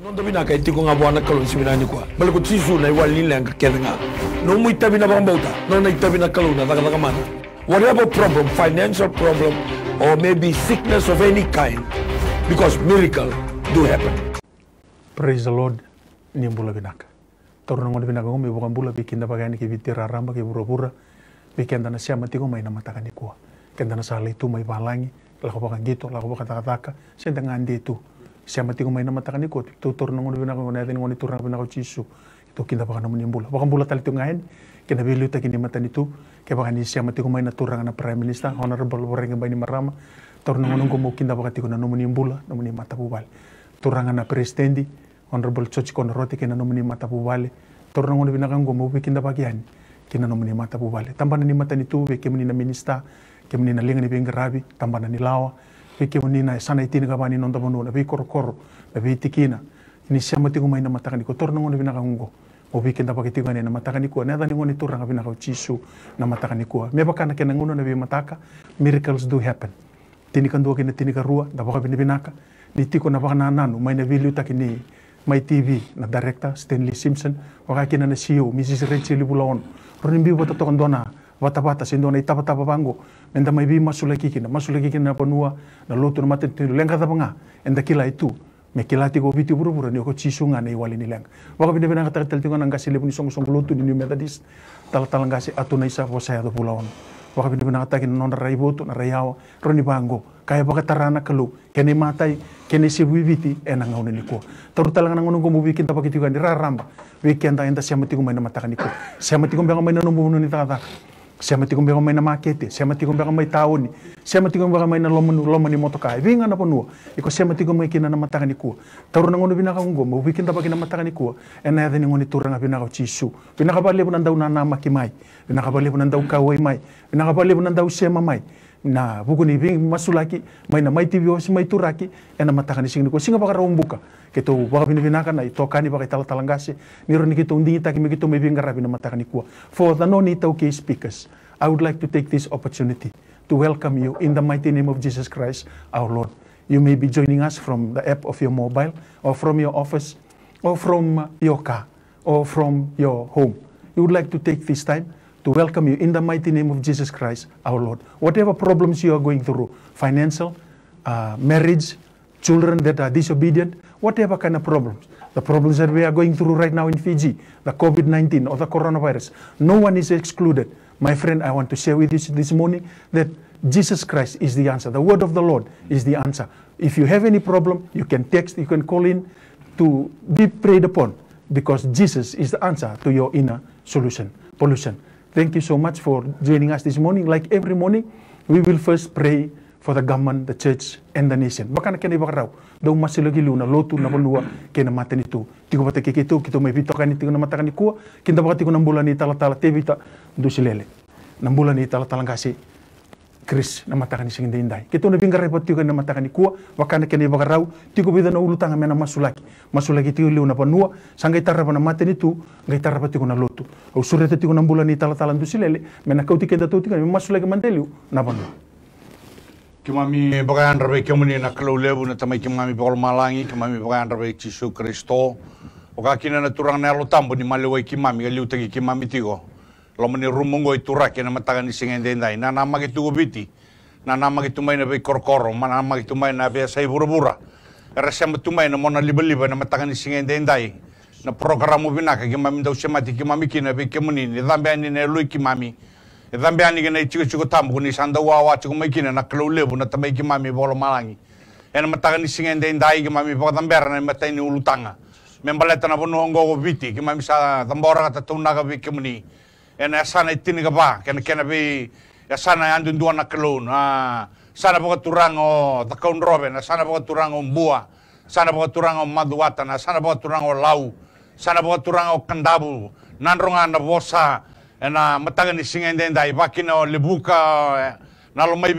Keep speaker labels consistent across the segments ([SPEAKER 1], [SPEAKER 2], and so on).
[SPEAKER 1] Non tabina kay tiko nga buwan kalon siminani ko. Balko tisu na iwalin lang kakeda nga. No mo itabi na bang bauta. No na itabi na kalon na taga-taga. Whatever problem, financial problem, or maybe sickness of any kind, because miracle do happen.
[SPEAKER 2] Praise the Lord. Ni mbula binaka. Torna ngoni binaka ngombe bukan bula bikinda bagani ki bitira ramba ki bura-bura. Bikenda na siya matiko may namataka ni kuwa. Kenda na sali itu may balangi. Lako bakan gitu, lako bakan taka-taka. Senta ngandi itu. Siya matiko may namataka ni kuwa. Itu torna ngoni binaka ngoni atin ngoni turang binaka chisu. Itu kinda bakan namun yang bula. Bakan bula tali itu ngahen. Kena bilu tak kini matan itu. Kaya bakan ni siya matiko may naturang na Prime Minister. Honorable Wareng Bay ni Marama. Torna ngoni ngombe kinda bakan tiko na namun yang bula. Namun yang mata bubal. Turangan na Presidendi. Honorable Church Konoroti kena nomini mata bubale. Torna ngoni binaka ngombe kinda bagian. Kena nomini mata bubale. Tambana ni matan itu. Kemuni na Minister. Kemuni na linga ni bingarabi. Tambana ni lawa. Kemuni na sana itini kabani nonta bono. Nabi koro-koro. Nabi tikina. Ini siya matiko may na matakan ko. Torna ngoni binaka ngombe. Obikin dapat kita ni na matakan ikuan. Nada ni ngoni turang abina kau cisu na matakan ikuan. Meba kana kena ngono na bi mataka. Miracles do happen. Tinikan dua kena tinika rua. Dapat kabina binaka. Ni tiko na baka nanu. May na video tak ini. May TV na director Stanley Simpson. Waka kena na CEO Mrs. Rachel Libulaon. Ronin bi bata tokan dona. Bata-bata sindona itapa-tapa bango. Menda may bi masulaki kina. Masulaki kina na panua. Na loto na matin tinu. Lengka tapa nga. Enda kila itu. Me kilati ko biti buru-buru ni ko chisunga na iwali nilang. Waka binibina ka tagal-tagal ng kasi libo ni song-song luto ni New Methodist. Tal-talang kasi ato na isa po saya to pulaon. Waka binibina ka tagal non raiboto na rayawa. Roni bango. Kaya baka tarana kalu. Kani matay. Kani si wibiti. Enang ngaunin ni ko. Taru talang nang ngunong kumubikin tapos kitigan ni raramba. Weekend tayo siya matikong may namatakan ni ko. Siya matikong baka may nanumuno ni tata. Siya matikong baka may namakete. Siya matikong baka may tao ni. Siya matikong baka may naloman ni motokai. Vinga na po nuwa. Iko siya matikong may kinanamatakan ni kuwa. Taro nang uno binakanggo. Mabubikin tapos kinamatakan ni kuwa. E na yadin yung turang nga binakaw chisu. Binakabali po nang daw na namakimay. Binakabali po nang daw kaway may. Binakabali po nang daw siya mamay. Na buku ni bing masulaki. May na may TV o si may turaki. E na matakan ni singin ko. Singa baka raong buka. Kito baka binibinakan na itoka ni baka italang-talangasi. Niro ni kito hindi taki may kito may bingarabi na matakan ni kuwa. For the non-Itaukay speakers, I would like to take this opportunity to welcome you in the mighty name of Jesus Christ, our Lord. You may be joining us from the app of your mobile, or from your office, or from your car, or from your home. We would like to take this time to welcome you in the mighty name of Jesus Christ, our Lord. Whatever problems you are going through, financial, marriage, children that are disobedient, whatever kind of problems. The problems that we are going through right now in Fiji, the COVID-19 or the coronavirus, no one is excluded. My friend, I want to share with you this morning that Jesus Christ is the answer. The word of the Lord is the answer. If you have any problem, you can text, you can call in to be prayed upon, because Jesus is the answer to your inner pollution. Thank you so much for joining us this morning. Like every morning, we will first pray for the government, the church, and the nation. Baka na kena ibakaraw. Daw masilagi luna, lotu na panua, kena mata nito. Tiko bata kikito, kito may bito kani, tiko na mata kani kuwa, kinta baka tiko ng bulan ni tala-tala, tebita, do silele. Ng bulan ni tala-talang kasi, Chris, na mata kani singin inday. Kito na binggaray pa tiko na mata kani kuwa, baka na kena ibakaraw, tiko bida na ulutang amena masulaki. Masulaki tiko liu na panua, sanggay tarapa na mata nito, ngay tarapa tiko na lotu. O surete tiko ng bulan ni tala-tala, do silele, mena kau tiko tiko, masulaki manteliu, na panua.
[SPEAKER 3] Kimami bakayan rabe kimuni na kalaulebu na tamay kimami bakal malangi kimami bakayan rabe Yesu Kristo oka kina na turang na lotambo ni maleway kimami galiu tagi kimami tigo lomani rumongo itura kina matagan ni singendendai na namag itu gubiti na namag itu may na be korkoro na namag itu may na be say burabura resem itu may na mona liba-liba na matagan ni singendendai na programo binaka kimami daw siya mati kimami kina be kimuni ni dambean ni nelui kimami Dhambi ani kena chico tambo ni sanda wawa chico maikina na kalaulebu na tamay kimami bolo malangi. Ena matakan ni singende indai kimami baka tambera na matay ni ulutanga. Membaleta na puno hongo biti kimami sa tambora kata tunaga bi kimuni. Ena sana itini ka ba kena bi sana andun dua na kalun. Sana baka turang o takaun roben, sana baka turang o mbua, sana baka turang o maduatan, sana baka turang o lau, sana baka turang o kandabu, nanrongan na bosa. Na matagan ni singendendai bakin o libuka na lomay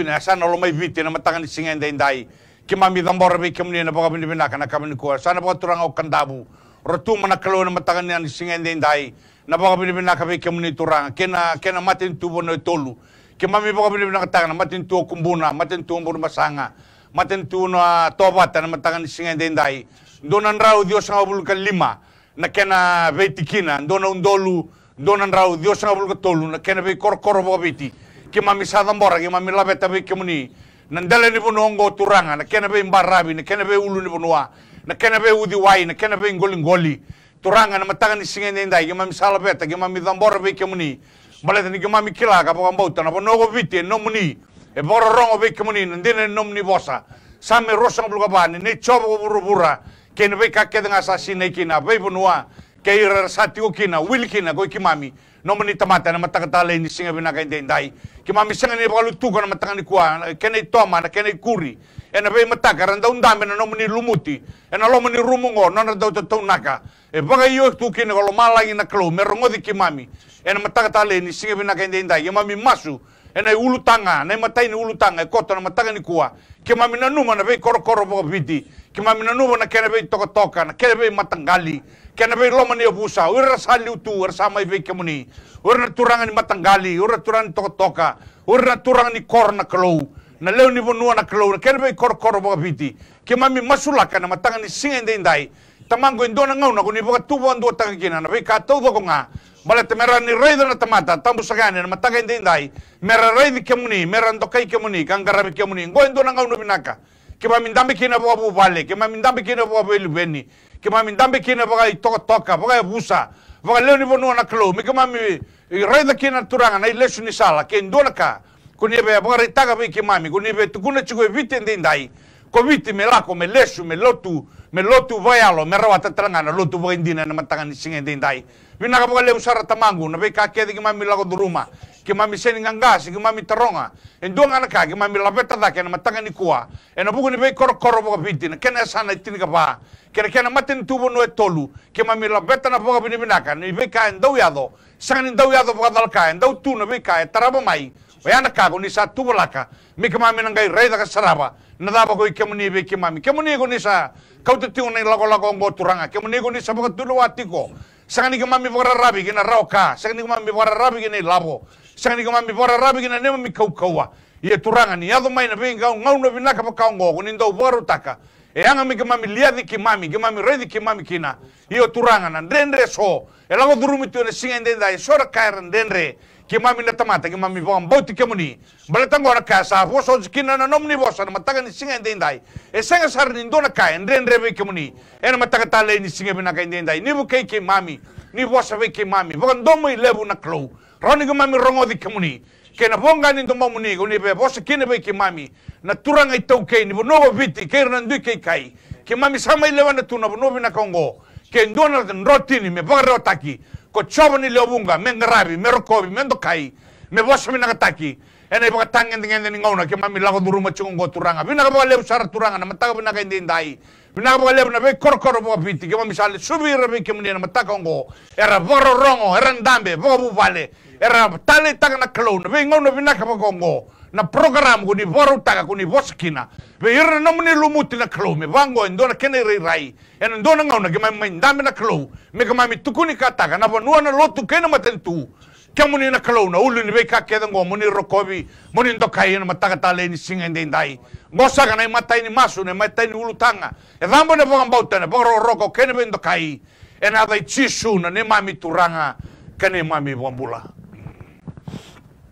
[SPEAKER 3] na sana lomay biti na matagan ni singendendai kimami tambora be kimni na baka binibinaka na kami ko sana baka turang o kandabu rotu manakalo na matagan ni singendendai na baka binibinaka be kimni turang kena matin tubo no tolu kimami baka binibinaka tagan matin tuo kumbuna matin tuo masanga matentu na tobata na matakan singa dendai donan rau Dios nga bulu kalima na kena vetikina dona undolu donan rau Dios nga bulu tolu na kena ve kor bobiti ke mami sadambora ke mami labeta ve kemuni nandala ni bonongo turanga na kena ve mbarabi na kena ve ulu ni bonua na kena ve udi wai na kena ve ngoli turanga na matakan singa dendai ke mami salabeta ke mami dambora ve kemuni baleta ni ke mami kila ka pokambauta na bonogo viti no muni e boro rongo ve kemuni ndene nomni bosa same rosang bulu kabani ne chobo buru-bura ke ne ve kake dengan asasine kina ve bonua ke ira satio kina wil kina go kimami nomni tamata na matakatale ni singa binaka indai kimami singa ni balu tuko na matangani kwa kene toma na kene kuri ena ve mataka randa undambe na nomni lumuti ena lomni rumungo nona do to naka e baga yo tu kina ko malangi na klo merongodi kimami ena matakatale ni singa binaka indai kimami masu ena ulu tanga na matai ni ulu tanga e kota na matangani kwa kimami na numa na ve koro bo viti kimami na numa na kene ve toka na kene ve matangali kena be lomani abusa ura sali utu ura sama ibe kemuni ura turangan matanggali ura turangan toka ura turangan ni kor na kalau na leo ni bonua na kalau kena be kor boga biti kemami masulaka na matangan ni singa indai tamango indona ngau na kuni boga tubo ando tangina na be ka todo ko nga bala temera ni rei na tamata tambu sagane na matanga indai mera rei kemuni mera ndokai kemuni kangarabi kemuni ngo indona ngau no binaka kemami ndambe kina boga bu vale kemami ndambe kina boga belu beni kemami ndambe kina boga toka boga busa boga leo ni bonua na klo mi kemami reda kina turanga na ilesu ni sala ke ndona ka kuni be boga ritaga be kemami kuni be tukuna chigo vite ndai ko vite me lako me lesu me lotu vayalo me rawata tranga na lotu boga indina na matanga ni singa ndai vinaka boga leo sara tamangu na be ka ke kemami lako duruma kemami seni ngangasi kemami taronga endonga na ka kemami labeta da kena matanga ni kuwa ena buku ni be koro boga vite na kena sana itini ka ba kena maten tubo no etolu kemami labeta na boga binaka ni be ka ndau yado sangani ndau yado boga dalka ndau tu na be ka taraba mai wayana ka ko ni sa tubo laka mi kemami nangai reda ka saraba na daba ko kemuni be kemami ko ni sa kautu tiu na lago ngo turanga kemuni ko ni sa boga tulu watiko sangani kemami boga rabi kena rauka sangani kemami boga rabi kena labo sangani kemami boga rabi kena nema mi kaukawa ye turanga ni yado mai na be ngau no binaka pa kaungo ko ni ndau boru taka e anga mi kemami liadi kemami redi kemami kina iyo turanga na ndendre so e lago durumi tu na singa ndenda e sora kaira ndendre kemami na tamata kemami bom bauti kemuni balatango na kasa boso kina na nomni boso na mataga ni singa ndenda e senga sar ni ndona kai ndendre be kemuni e na mataga tale ni singa binaka ndenda ni bu kai kemami ni boso be kemami bokan domo i lebu na klo roni kemami rongodi kemuni kena bonga ni ndomba muni ko ni be bosa kene be kemami na turanga itau ke ni bonogo viti ke na ndui ke kai kemami sama ile wana tuna bonobi na kongo ke ndona rotini me bagaro taki ko chobo ni leobunga mengarabi merokobi mendo kai me bosa mina taki ene boka tangen dengan ni ngona kemami lago duruma chungo turanga bina ka boka lebu sara turanga na mataga bina ka ndai bina ka boka lebu na be kor boka viti kemami sale subira be kemuni na mataga kongo era boro rongo era ndambe boka buvale era tale taga na klo na be ngono binaka pa kongo na program ko ni boru taga ko ni boskina be ira no mni lumuti na klo me bango ndona kene rai en ndona ngona ke mai ndame na klo me ka mai tukuni ka taga na bonua na lotu kene matentu kemuni na klo na ulu ni be ka ke ngo muni rokobi muni ndo kai na mataga tale ni singa ndai ngosa ka na matai ni masu ne matai ni ulu tanga e dambo ne bonga bauta ne boro roko kene be ndo kai en adai chisu na ne mami turanga kene mami bombula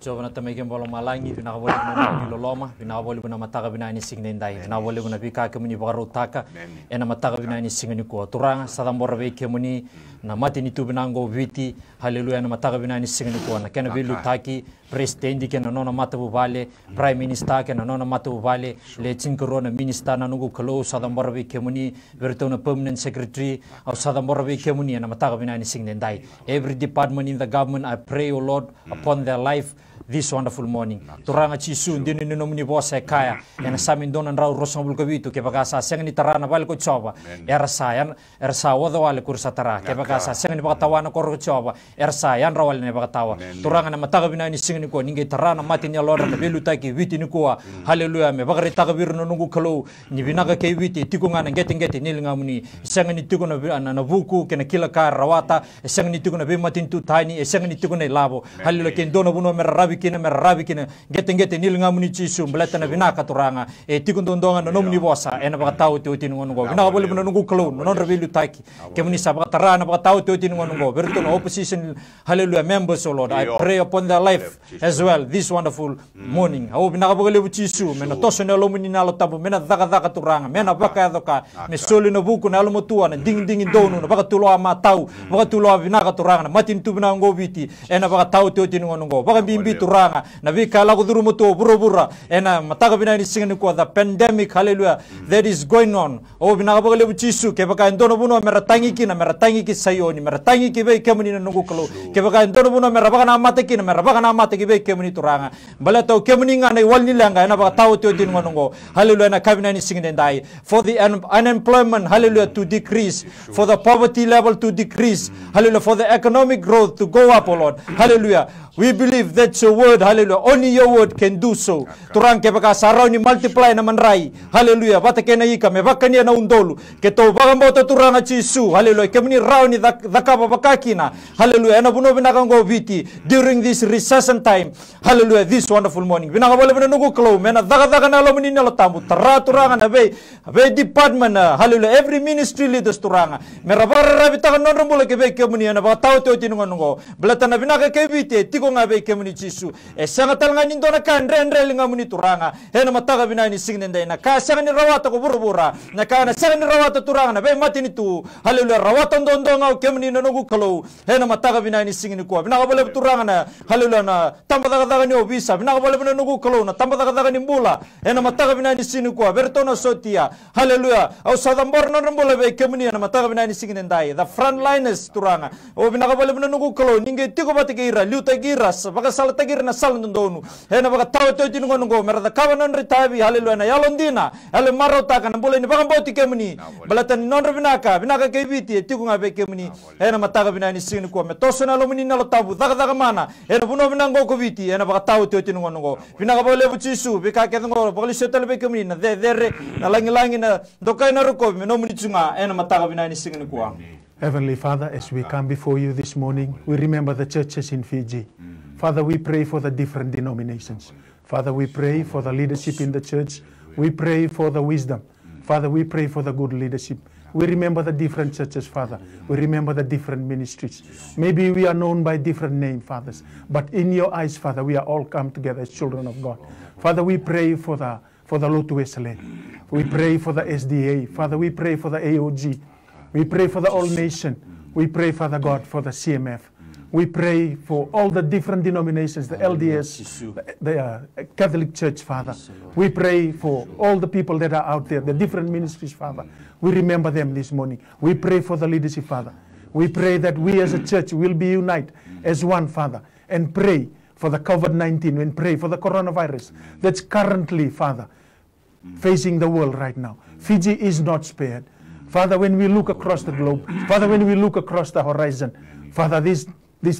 [SPEAKER 4] Coba na tamay kang bolong malangi, pinakaboli ko na niloloma, pinakaboli ko na mataka binani sing nenday, pinakaboli ko na bika kemuni bagarutaka, na mataka binani sing ni ko. Turang sa tambora be kemuni na mati ni tu binango viti, haleluya na mataka binani sing ni ko. Na kena bilu taki, presidente kena nona mata bubale, prime minister kena nona mata bubale, le cinkoro na minister na nungu kalau sa tambora be kemuni, berito na permanent secretary, au sa tambora be kemuni na mataka binani sing nenday. Every department in the government, I pray, O Lord, upon their life. This wonderful morning. Turanga chisu dinu ni nomni bosa kaya. Ena samin donan rau rosang bulka bitu ke bagasa sengen ni tarana bal ko choba. Ersa wada wale kursa tara ke bagasa sengen ni bagatawana ko choba. Ersa yan rawal ni bagatawa. Turanga na mataga bina ni sengen ko ninge tarana mati ni lord na belu taki viti ni ko. Haleluya me bagari taga bir no nungu kalo ni binaga ke viti tikunga na getting nilinga muni. Sengen ni tikuna na buku ke na kila ka rawata sengen ni tikuna be matin tu tani sengen ni tikuna labo. Haleluya ke dono buno mer kina gete nil ngamuni chisu belata na binaka turanga tikundondonga no nomni bosa ena baka tau te utin ngongo binaka bole bena nungu klo non revilu taki kemuni sabaka tarana baka tau te utin ngongo berto no opposition hallelujah members, oh Lord, I pray upon their life as well this wonderful morning. Au binaka bole chisu mena toso na lomuni na lotabu mena daga turanga mena baka doka me soli no buku na lomotua na ding donu na baka tulo ama tau baka tulo binaka turanga matin tu bina ngobiti ena baka tau te utin ngongo baka bimbi turanga na bika lagu duru moto bura ena mataga bina ni singani ko the pandemic hallelujah that is going on. Oh binaka bole chisu ke baka ndono buno meratangi ki sayoni meratangi ki be kemuni na nungu kalo ke baka ndono buno merabaka na mate ki be kemuni turanga bala tau kemuni ngana walni langa ena baka tau te utin ngongo hallelujah na kabina ni singani dai for the unemployment hallelujah to decrease, for the poverty level to decrease, hallelujah, for the economic growth to go up, oh Lord, hallelujah. We believe that's your word, hallelujah. Only your word can do so. Turang ke baka sarau ni multiply na manrai, hallelujah. Bata ke na ika me baka niya na undolu. Ke to baka mo to turanga chisu, hallelujah. Ke muni rau ni dakapa baka kina, hallelujah. Ena buno binakanggo viti during this recession time, hallelujah. This wonderful morning. Binaka bole binanungu klo, mena daga na lo muni na lo tamu. Tara turanga na be department, hallelujah. Every ministry leaders turanga. Merabara rabita non rumula ke be ke muni na baka tau te tinungo. Belata na binaka ke viti nga be kemuni chisu sanga talanga nindo na kandre nga muni turanga hena mataga binani singnenda na ka sanga ni rawata ko burubura na ka na sanga ni rawata turanga na be matini tu hallelujah rawata ndondo nga kemuni na nugu kalo hena mataga binani singni ko binaka bole turanga na hallelujah na tamba daga ni obisa binaka bole bina nugu kalo na tamba daga ni mbula hena mataga binani singni ko bertono sotia hallelujah au sadambor na mbula be kemuni na mataga binani singnenda the frontliners turanga o binaka bole bina nugu kalo ninge tiko batikira liuta ras baka sal tagir na sal ndonu hena baka taw to tingo ngo merada kawanan ritabi hallelujah na yalondina ale marota kan bole ni baka boti kemni balatan non binaka ke biti tiku ngabe kemni hena mataga binani sin ko me tosona lo mini na lo tabu daga mana hena buno binango ko biti hena baka taw to tingo ngo binaka bole buchisu bika ke ngo bole setel be kemni na dere na langi na dokai na ruko me no muni tsunga hena mataga binani sin ko.
[SPEAKER 2] Heavenly Father, as we come before you this morning, we remember the churches in Fiji. Father, we pray for the different denominations. Father, we pray for the leadership in the church. We pray for the wisdom. Father, we pray for the good leadership. We remember the different churches, Father. We remember the different ministries. Maybe we are known by different names, fathers. But in your eyes, Father, we are all come together as children of God. Father, we pray for the Lotu Wesley. We pray for the SDA. Father, we pray for the AOG. We pray for the All Nation. We pray, Father God, for the CMF. We pray for all the different denominations, the LDS, the Catholic Church, Father. We pray for all the people that are out there, the different ministries, Father. We remember them this morning. We pray for the leadership, Father. We pray that we as a church will be united as one, Father, and pray for the COVID-19 and pray for the coronavirus that's currently, Father, facing the world right now. Fiji is not spared. Father, when we look across the globe, Father, when we look across the horizon, Father, this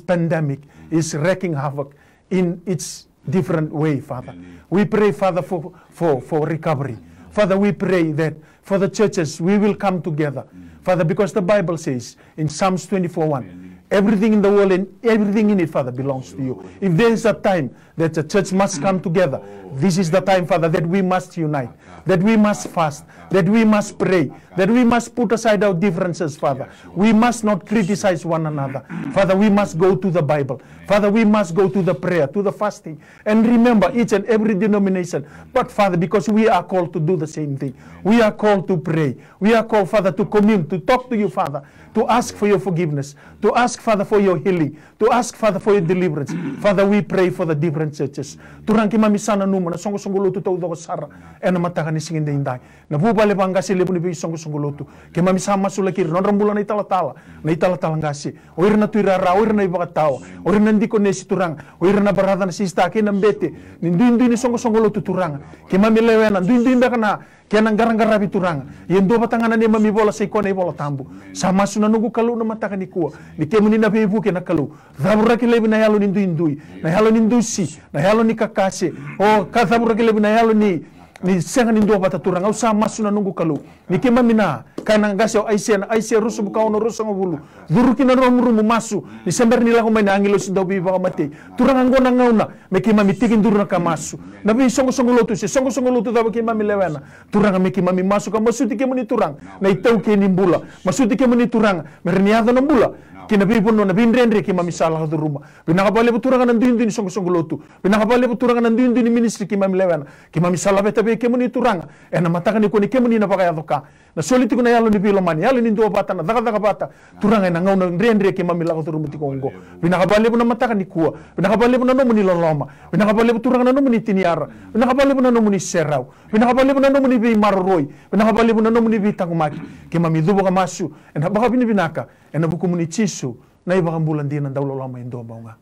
[SPEAKER 2] pandemic is wreaking havoc in its different way, Father. We pray, Father, for recovery. Father, we pray that for the churches, we will come together. Father, because the Bible says in Psalms 24:1, everything in the world and everything in it, Father, belongs to you. If there is a time that the church must come together, this is the time, Father, that we must unite, that we must fast, that we must pray, that we must put aside our differences, Father. We must not criticize one another. Father, we must go to the Bible. Father, we must go to the prayer, to the fasting, and remember each and every denomination. But, Father, because we are called to do the same thing, we are called to pray. We are called, Father, to commune, to talk to you, Father, to ask for your forgiveness, to ask, Father, for your healing, to ask, Father, for your deliverance. Father, we pray for the different churches. Turang ki mami sana numa na songo lotu tau do sara ena mataka ni singin indai. Na buba le bangasi le buni bi songo lotu. Ke mami sama sulakir non rambula na itala ngasi. Oir na tuira ra, oir na ibakatawa. Oir na ndiko nesi turang. Oir na barada na sista ke na mbete. Nindu ni songo lotu turang. Ke mami lewe na ndu kana kaya nang garang-garabi turang. Yan do patanganan ni mami bola sa ikon ay bola tambu. Sama suna nugu kalu na mataka ni kuwa. Ni kemo ni nabibu ke na kalu. Zabura ki lebi na yalo ni indui. Na yalo ni indusi. Na yalo ni kakase. O kathabura ki lebi na yalo ni ni senga ni ndo bata turanga usa masu na nungu kalu ni kema mina kana ngasio aisia rusu bukaono rusu ngabulu duru kina rumu masu ni sember ni lagu maina angilo sindo bi ba mate turanga ngona ngauna me kema mitiki duru na kamasu na bi songo lotu da kema mi lewena turanga me kema mi masu ka masuti kema ni turang na itau ke ni mbula masuti kema ni turanga merniado na mbula kina bi pono na bindrendre kema mi salah do rumah bina bale buturanga nan dindu ni songo lotu bina bale buturanga nan dindu ni ministry kema mi lewena kema mi salah betabe kema ni turanga ena mataka ni koni kema ni na pakaya doka na soliti kuna yalo ni bilomani yalo ni ndo bata na daga bata turanga na ngauna ndrendre kema mi lago do rumah tikongo bina bale buna mataka ni kuwa bina bale buna no muni loloma bina bale buturanga no muni tiniara bina bale buna no muni serau bina bale buna no muni bi marroi bina bale buna no muni bi tangumaki kema mi dubo kamasu ena baka bini binaka ena buku muni chisu na iba bulan dia nang daulo lama indo baunga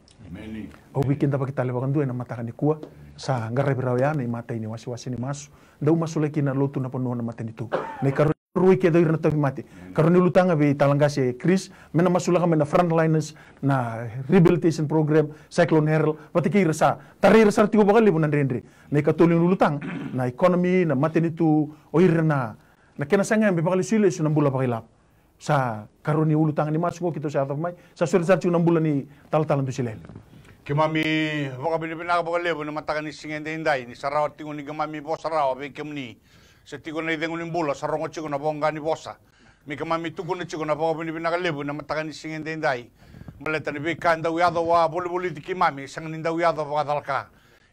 [SPEAKER 2] au weekend apa kita lewakan dua na mata ni kuah sa ngarai berawaya na mata ini wasi ni masu dau masu lagi na lotu na penuh na mata itu na karu weekend ira na tabi mati karu ni lutanga be talangasi Chris mena masu laka mena frontliners na rehabilitation program Cyclone Herald patiki rasa tari rasa tigo bakal libunan rendre na katulin lutang na economy na mata itu oira na kena sanga be bakal sile su na bula bakilap sa karuni ulu tangan ni masuk kita sa mai sa suri sa tuna bulan ni tal-talan tu silel
[SPEAKER 3] kimami boka binibina ka boka lebo na matakan ni singen dendai ni sarawat tingun ni kimami bosa rawa be kimni sa tingun ni dengun ni bula sa rongo chigo na bonga ni bosa mi kimami tukun ni chigo na boka binibina ka lebo na matakan ni singen dendai maleta ni be kan daw yado wa boli ti kimami sang ni daw yado boka dalka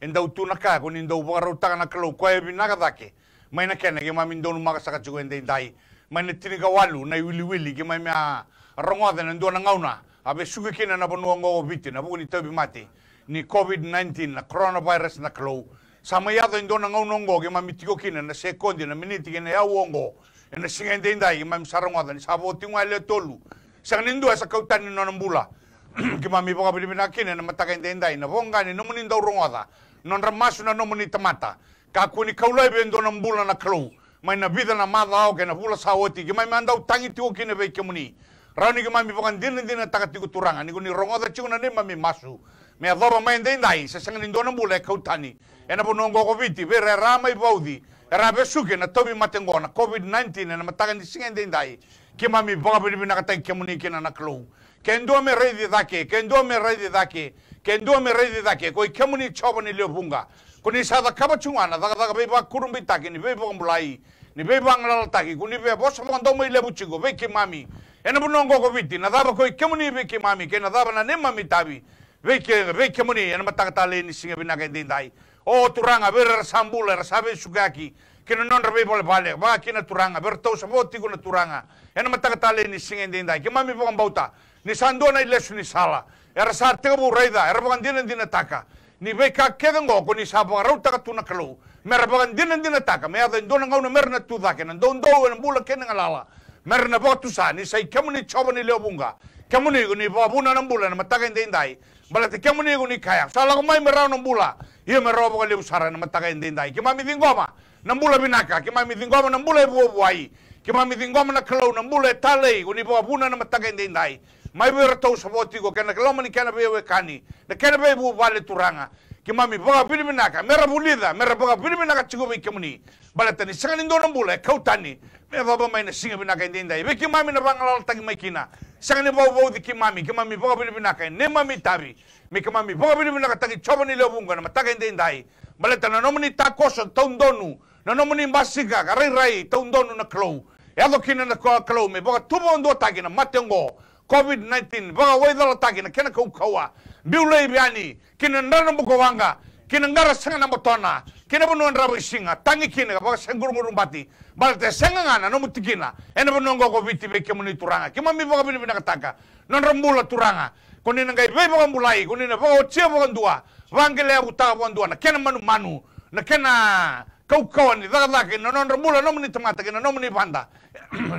[SPEAKER 3] endau tunaka kun indau boka rautangan na kalau koe binaka dake mai na kena kimami ndonu maka sa chigo dendai mana tiniga walu na wili ke mai mea rongoda na ndona ngauna abe suge kena na bonua ngo biti na buni tabi mati ni COVID-19 na coronavirus na klo sama yado ndona ngauna ngo ke mami tiko kena na sekondi na miniti kena ya uongo na singende ndai ke mami sarongoda ni sabo tingwa le tolu sang nindu asa kautani no nambula ke mami boka bilibina kena na mataka ndai na bonga ni nomuni ndau rongoda non ramasu na nomuni tamata ka kuni kaulai be ndona mbula na klo mai na vida na mada o ke na bula sawoti ke mai mandau tangi tigo kine be kemuni rauni ke mami bukan din takati kuturanga ni kuni rongoda chuna ne mami masu me adoro mai ndai se sangan indona bula kautani ena bonongo ko viti be ramai baudi era besuke na tobi matengona COVID-19 na matakan di singen ndai ke mami buka be na katai kemuni kena na klo ke ndo me reidi dake ko kemuni chobo ni leobunga kuni sada kaba chungana daga be ba kurumbi taki ni be ba mulai ni be ba ngalal taki kuni be bosa mo ndo mai lebu chigo be kimami ena bunongo ko viti na daba ko kemuni be kimami ke na daba na ne mami tabi be kemuni ena mataka tale ni singa binaka ndai o turanga be sambula sabe sugaki ke non rabe bole bale ba kina turanga bertau saboti ko na turanga ena mataka tale ni singa ndai ke mami bo bauta ni sandona ilesu ni sala era sa tebo reida era bo dina taka ni beka kedengo ko ni sabo rauta ka tuna kalo mera bagan dina taka me ada ndona ngau na merna tu dake na ndo en bula ken ngalala merna ba tu sa ni sai kemuni choba ni leobunga kemuni ni ba buna na bula na mataka ndai balate kemuni ni kaya sala ko mai mera na bula ye mera ba le usara na mataka ndai ke mami dingoma na bula binaka ke mami dingoma na bula buai ke mami dingoma na kalo na bula tale ko ni ba buna na mataka ndai mai be ratau saboti ko kena keloma ni kena be kani na kena be bu vale turanga ki mami boga binaka mera bulida mera boga binaka chigo be kemuni balata ni sangani ndona bula kautani me baba mai na singa binaka ndai be ki mami na bangalal tangi mai kina sangani bo di ki mami boga binaka ne mami tabi me ki mami boga binaka tangi choba ni lebunga na mataka ndai balata na nomuni takoso taundonu na nomuni mbasiga rai taundonu na klo yado kina na klo me boga tubo ndo tagi na matengo COVID-19 baga waidala tagi na kena kaukawa biulei biani kina ndana mbuko wanga kina ngara sanga na motona kina bunuan rabo isinga tangi kina baga sengur murumbati balte senga ngana no mutikina ena bunongo ko viti be kemuni turanga kima mi baga bini kataka non rambula turanga kuni ngai be baga mulai kuni na baga chia baga ndua wangele abuta baga ndua na kena manu na kena kaukawa ni daga kina non rambula no muni tamata kina no muni banda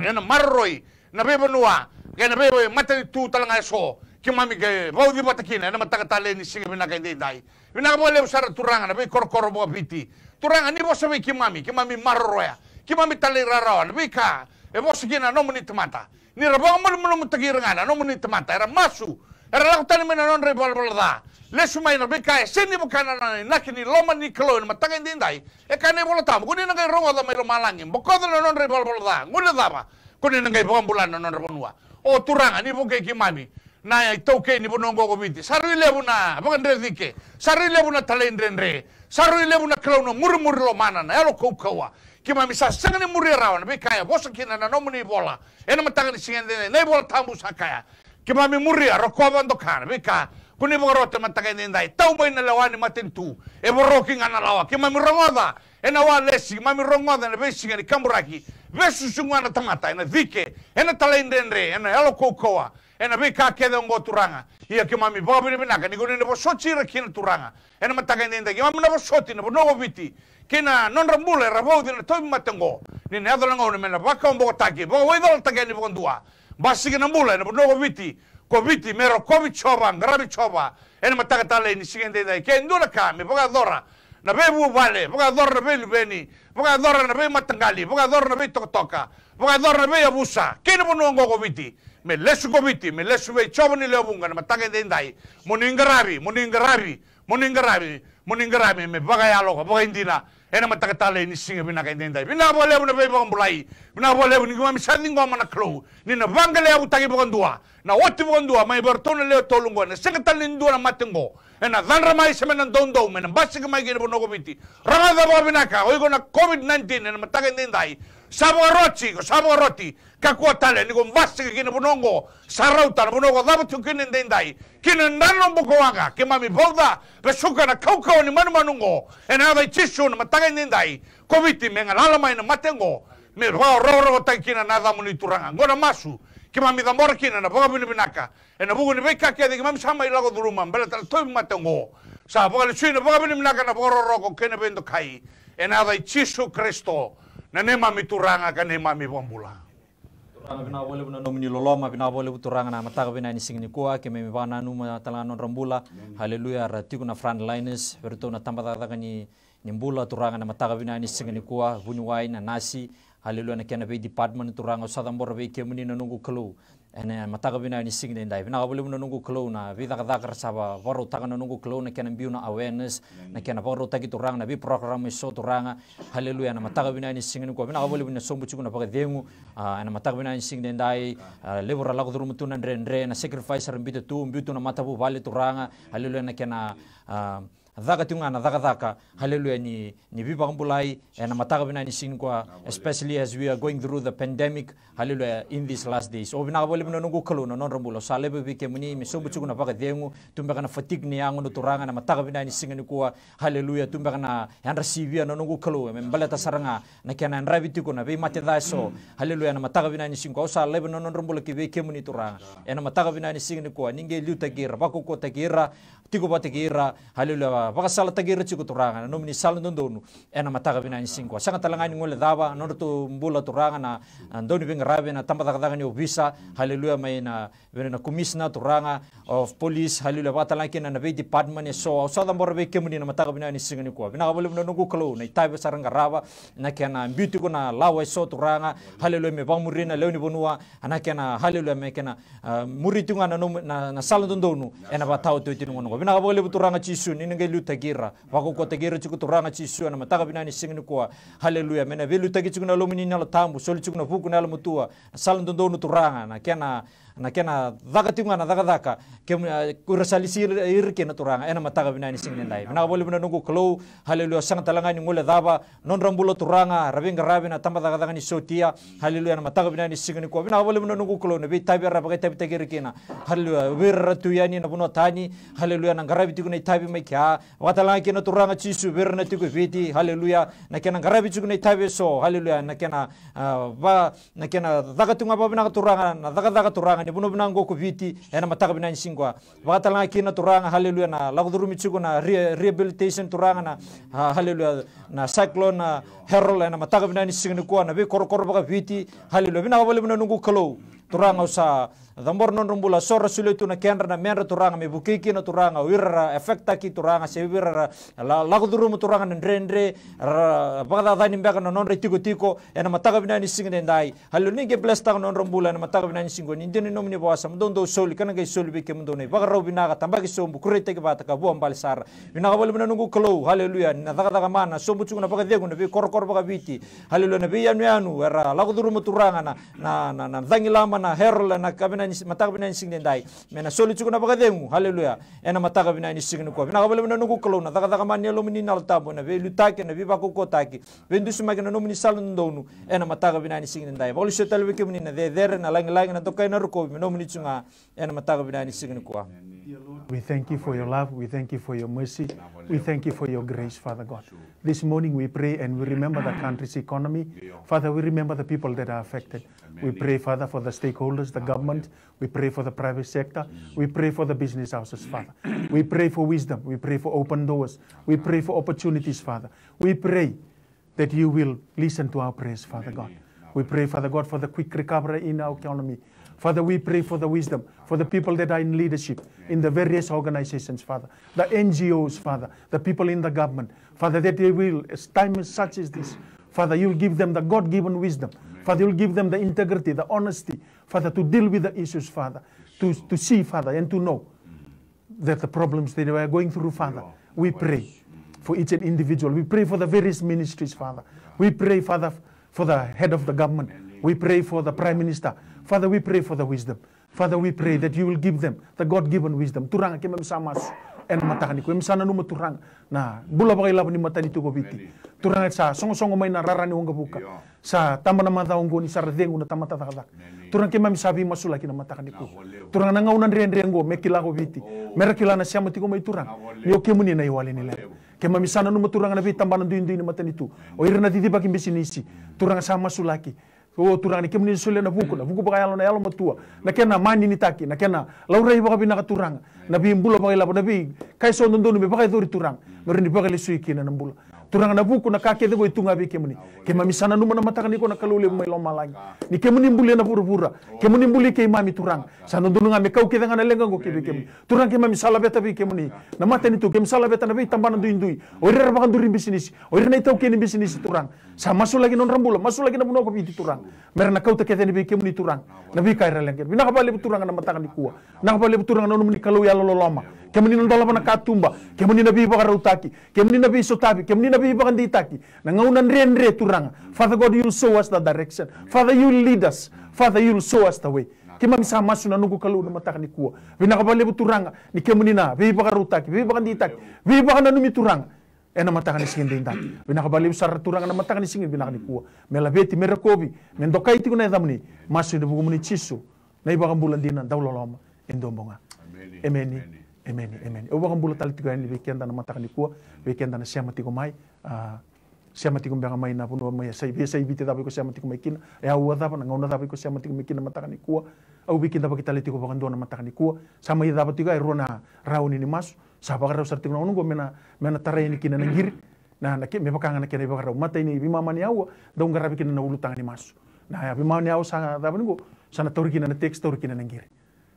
[SPEAKER 3] ena marroi na be bunua kena be mata tu talanga so kimami ke baudi batakina na mataka tale ni singa binaka ndai binaka bole usara turanga na be korkoro bo biti turanga ni bo sabe kimami marroya kimami tale rarawa na be ka e bo sigina no muni tamata ni rabang mo mutagiranga no muni tamata era masu Era la tani mena non re bol da. Le sumai na bekai seni bukana na nakini loma ni klo na matanga ndindai. E kane bola tam. Kuni na ngai rongo da mai lo malangi. Bokodo na non re bol da. Ngune daba. Kuni na ngai bulan na non re bonua. O turanga ni boke ki mami. Na ya toke ni bonongo go biti. Saru lebu na bukan dike. Saru lebu na talendrenre. Saru lebu na klo no murmur lo mana na elo koukawa. Ki mami sa sangani muri rawan bekai bosa kina na nomuni bola. Ena matanga ni singende ne bola tambu sakaya. Ki mami muri rokoba ndokana beka. Kuni bogorote matanga ndai tau mai na lawani matentu e boroki ngana lawa ki mami rongoda ena wa lesi mami rongoda na besi ngani kamburaki besu sungwana tamata ena dike ena talendendre ena elo kokoa ena beka kede ngo turanga ia ki mami bobini binaka ni goni nebo sochira kina turanga ena matanga ndai ki mami nebo soti nebo no biti kina non rambule rabodi na toy matengo ni ne adola ngone mena baka mbo taki bo wedol tagani bo ndua basi kina mbule nebo no biti Covid mero Covid choba ngarabi choba ena mataka tale ni sigende dai ke ndula ka me boga dora na be bu vale boga dora na be libeni boga dora na be matangali boga dora na be toka boga dora na be abusa ke no ngo Covid me lesu Covid me lesu be choba ni lebunga na mataka dai moningarabi me boga yalo boga indina ena mataka tale ni singa bina ka dai bina bo lebu na be boga mbulai bina bo lebu ni ngami sandi ngoma na klo ni na vangale abu tagi boga ndua na wati bondua mai bertona leo tolungo na sekatan lindua na matengo ena dhanra mai semena dondo mena basika mai gene bonogo biti ranga da babinaka oigo na COVID-19 na mataka ndai sabo roti kakua tale ni go basika gene bonongo sarauta na bonogo da batu kene ndai kina ndano bokoanga ke mami bolda besuka na kaukau ni manungo ena da chishu na mataka ndai COVID menga lala mai na matengo me ro takina na da monituranga ngona masu ki mami da mora kina na boga bini binaka e na bugu ni beka kia ki mami sama ilago duruma mbele tala toi matengo sa boga li sui na boga bini binaka na boga roroko kene bendo kai e na da Jesu Kristo na ne mami turanga ka ne mami bambula
[SPEAKER 4] turanga bina bole bina nomini loloma bina bole turanga na mataka bina ni singini kuwa ke memi bana numa tala non rambula haleluya ratiku na frontliners berto na tambata ni mbula turanga na mataka bina ni singini kuwa buni wai na nasi haleluya na kena be department turanga sadam bor be ke muni nungu kelu ene mataka bina ni singne ndai bina bole nungu kelu na vida kada saba boro taka nungu kelu na kena biuna awareness na kena boro taki turanga na bi program so turanga haleluya na mataka bina ni singne ko bina bole sombu chuku na paka dengu na mataka bina ni singne ndai lebora lago duru mutuna ndre na sacrifice rambito tu mbitu na matabu vale turanga haleluya na kena Dhaka tiungana dhaka haleluya ni biba kumbulai na mataka bina ni singkwa especially as we are going through the pandemic haleluya in these last days o bina bole bina nungu kalu no non rambulo salebe bike muni me sobu chuku na paka dengu tumbe kana fatigue ni yangu no turanga na mataka bina ni singani kwa haleluya tumbe kana yandra sivia no nungu kalu me mbalata saranga na kana ndravi tiku na be mate daso haleluya na mataka bina ni singkwa salebe no non rambulo ki bike muni turanga na mataka bina ni singani kwa ninge liuta gira bako ko tagira tiku bategira haleluya baka sala tagira chiku turanga no mini sala ndonu ena mataka bina ni singkwa sanga talangani ngole daba no to mbula turanga na ndoni benga rabe na tamba daga ni obisa haleluya mai na na commissioner turanga of police haleluya batalaki na be department so sada morbe kemuni na mataka bina ni singani kwa bina bole no nungu klo na itaibe saranga raba na kana beauty ko na lawa so turanga haleluya me bamurina leoni bonua anakena haleluya me kana muritunga na sala ndonu ena batau to tinungo bina bole turanga chisu ni ngai luta gira wako ko tagira chiku turanga chisu na mataka bina ni singani kwa haleluya mena velu tagi chiku na lomini na tambu soli chiku na fuku na mutua sala ndonu turanga na kena dhaka tiunga na dhaka ke kurasalisi irke na turanga ena mataka bina ni singani ndai bina bole bina nungu klo haleluya sanga talanga ni ngole daba non rambulo turanga rabenga rabina tamba daga ni sotia haleluya na mataka bina ni singani kwa bina bole bina nungu klo na be tabi rabaga tabi tagir kena haleluya wirratu yani na buno tani haleluya na garabi tiku na tabi mai kya watalanga kena turanga chisu wirna tiku viti haleluya na kena garabi tiku na tabi so haleluya na kena dhaka tiunga ba bina turanga na dhaka turanga ni buno bina ngoko viti ena mataka bina ni singwa watalanga kena turanga haleluya na lagdurumi chiku na rehabilitation turanga na haleluya na cyclone na herol ena mataka bina ni singni kwa na be korokoro baka viti haleluya bina bole bina nungu kalo turanga usa dambor non rumbula sora sule tu na kendra na menra turanga me bukiki na turanga wirra efekta ki turanga se wirra lagduru mu turanga ndrendre bagada dani mbega non re tiko tiko ena mataga binani singne ndai halu ni ge blesta non rumbula na mataga binani singo ni ndeni nomni bawasa mdondo soli kana ge soli be ke mdone bagaro binaga tambagi sombu kurete ke bata ka buam balsara binaga bol bina nungu klo haleluya na daga mana sombu chunga baga degu na be kor baga biti haleluya na be yanu era lagduru mu turanga na dangi lama na herla na kabina mataga binani singne ndai mena soli chunga baga degu haleluya ena mataga binani singne ko binaga bol bina nungu klo na daga mani lo mini nal tabo na be lutake na be bako kotaki vendu sumagi na nomni salun donu ena mataga binani singne ndai bol setal be ke mini na de na lang na tokai na ruko me nomni chunga ena mataga binani singne ko.
[SPEAKER 2] We thank you for your love. We thank you for your mercy. We thank you for your grace, Father God. This morning we pray and we remember the country's economy. Father, we remember the people that are affected. We pray, Father, for the stakeholders, the government. We pray for the private sector. We pray for the business houses, Father. We pray for wisdom. We pray for open doors. We pray for opportunities, Father. We pray that you will listen to our prayers, Father God. We pray, Father God, for the quick recovery in our economy. Father, we pray for the wisdom, for the people that are in leadership, in the various organizations, Father, the NGOs, Father, the people in the government, Father, that they will, as time such as this, Father, you'll give them the God-given wisdom. Father, you'll give them the integrity, the honesty, Father, to deal with the issues, Father, to see, Father, and to know that the problems that they are going through, Father, we pray for each and individual. We pray for the various ministries, Father. We pray, Father, for the head of the government. We pray for the Prime Minister. Father, we pray for the wisdom. Father, we pray that you will give them the God-given wisdom. Turanga kema msamas en matani ko msana no turang na bula ba ilab ni matani to gobiti. Turanga sa songo may nararani unga buka. Sa tama na mata ungo ni sardengu na tamata takada. Turanga kema misabi masulaki na matakani ko. Turanga na ngaunan rengo mekila gobiti. Merakila na siya matiko may turang. Yo kemuni na iwali nila. Kema misana no turanga na vitambanan duin na matani tu. O irna titiba kimbisinisi. Turanga sa masulaki. O turang ni kemni sule na buku ba yalo matua na kena mani ni taki na kena laura iba kabina ka turang na bi mbula ba ila na bi kai so ndondo be ba dori turang merini ba kali suiki na mbula turang na buku na kake de go itunga bi kemni kema misana numa na mataka ni ko na kalule mai lo malang ni kemni mbule na pura kemni mbuli ke mami turang sa ndondo nga me kau ke ngana lenga go ke bi kemni turang kema misala beta bi kemni na mata ni tu kem sala beta na bi tambana duindui o ira ba kan duri bisnis o ira na itau ke ni bisnis turang sa masu lagi non rambula masu lagi na buno ko bi turang merana kau te kete ni bi kemuni turang na bi kaira lengker bina ka bale turang na mataka ni kuwa na ka bale turang na numni kalau ya loloma kemuni non dala na katumba kemuni na bi ba utaki kemuni na bi sotabi kemuni na bi ba ditaki na ngaunan renre turang. Father God, you'll show us the direction. Father, you'll lead us. Father, you'll show us the way. Kima misa masu na nungu kalau na mataka ni kuwa bina ka bale turang ni kemuni na bi ba utaki bi ba ditaki bi ba na numi turang ena mataka ni singin dinda bina kabali usar turang na mataka ni singin bina ni kuwa melabeti merakobi mendokai tiku na damni masu de bugu muni chisu na iba kambulan dinan dawloloma endombonga amen o ba kambulan tal tiku ni weekend na mataka ni kuwa weekend na siya matiko mai siya matiko mbanga mai na puno mai sai bite dabi ko siya matiko mai kina ya uwa daba na ngona dabi ko siya matiko mai kina mataka ni kuwa au weekend dabi kita letiko ba kandona mataka ni kuwa sama ida dabi tiku ai rona rauni ni masu saba kara usar tingna ungo mena tarai ni kina nangiri na me bakanga na kina bakara mata ini bima mani awa daung garabi kina na ulutang ni masu na ya bima mani awa sa daban ngo sana tori kina na text tori kina nangiri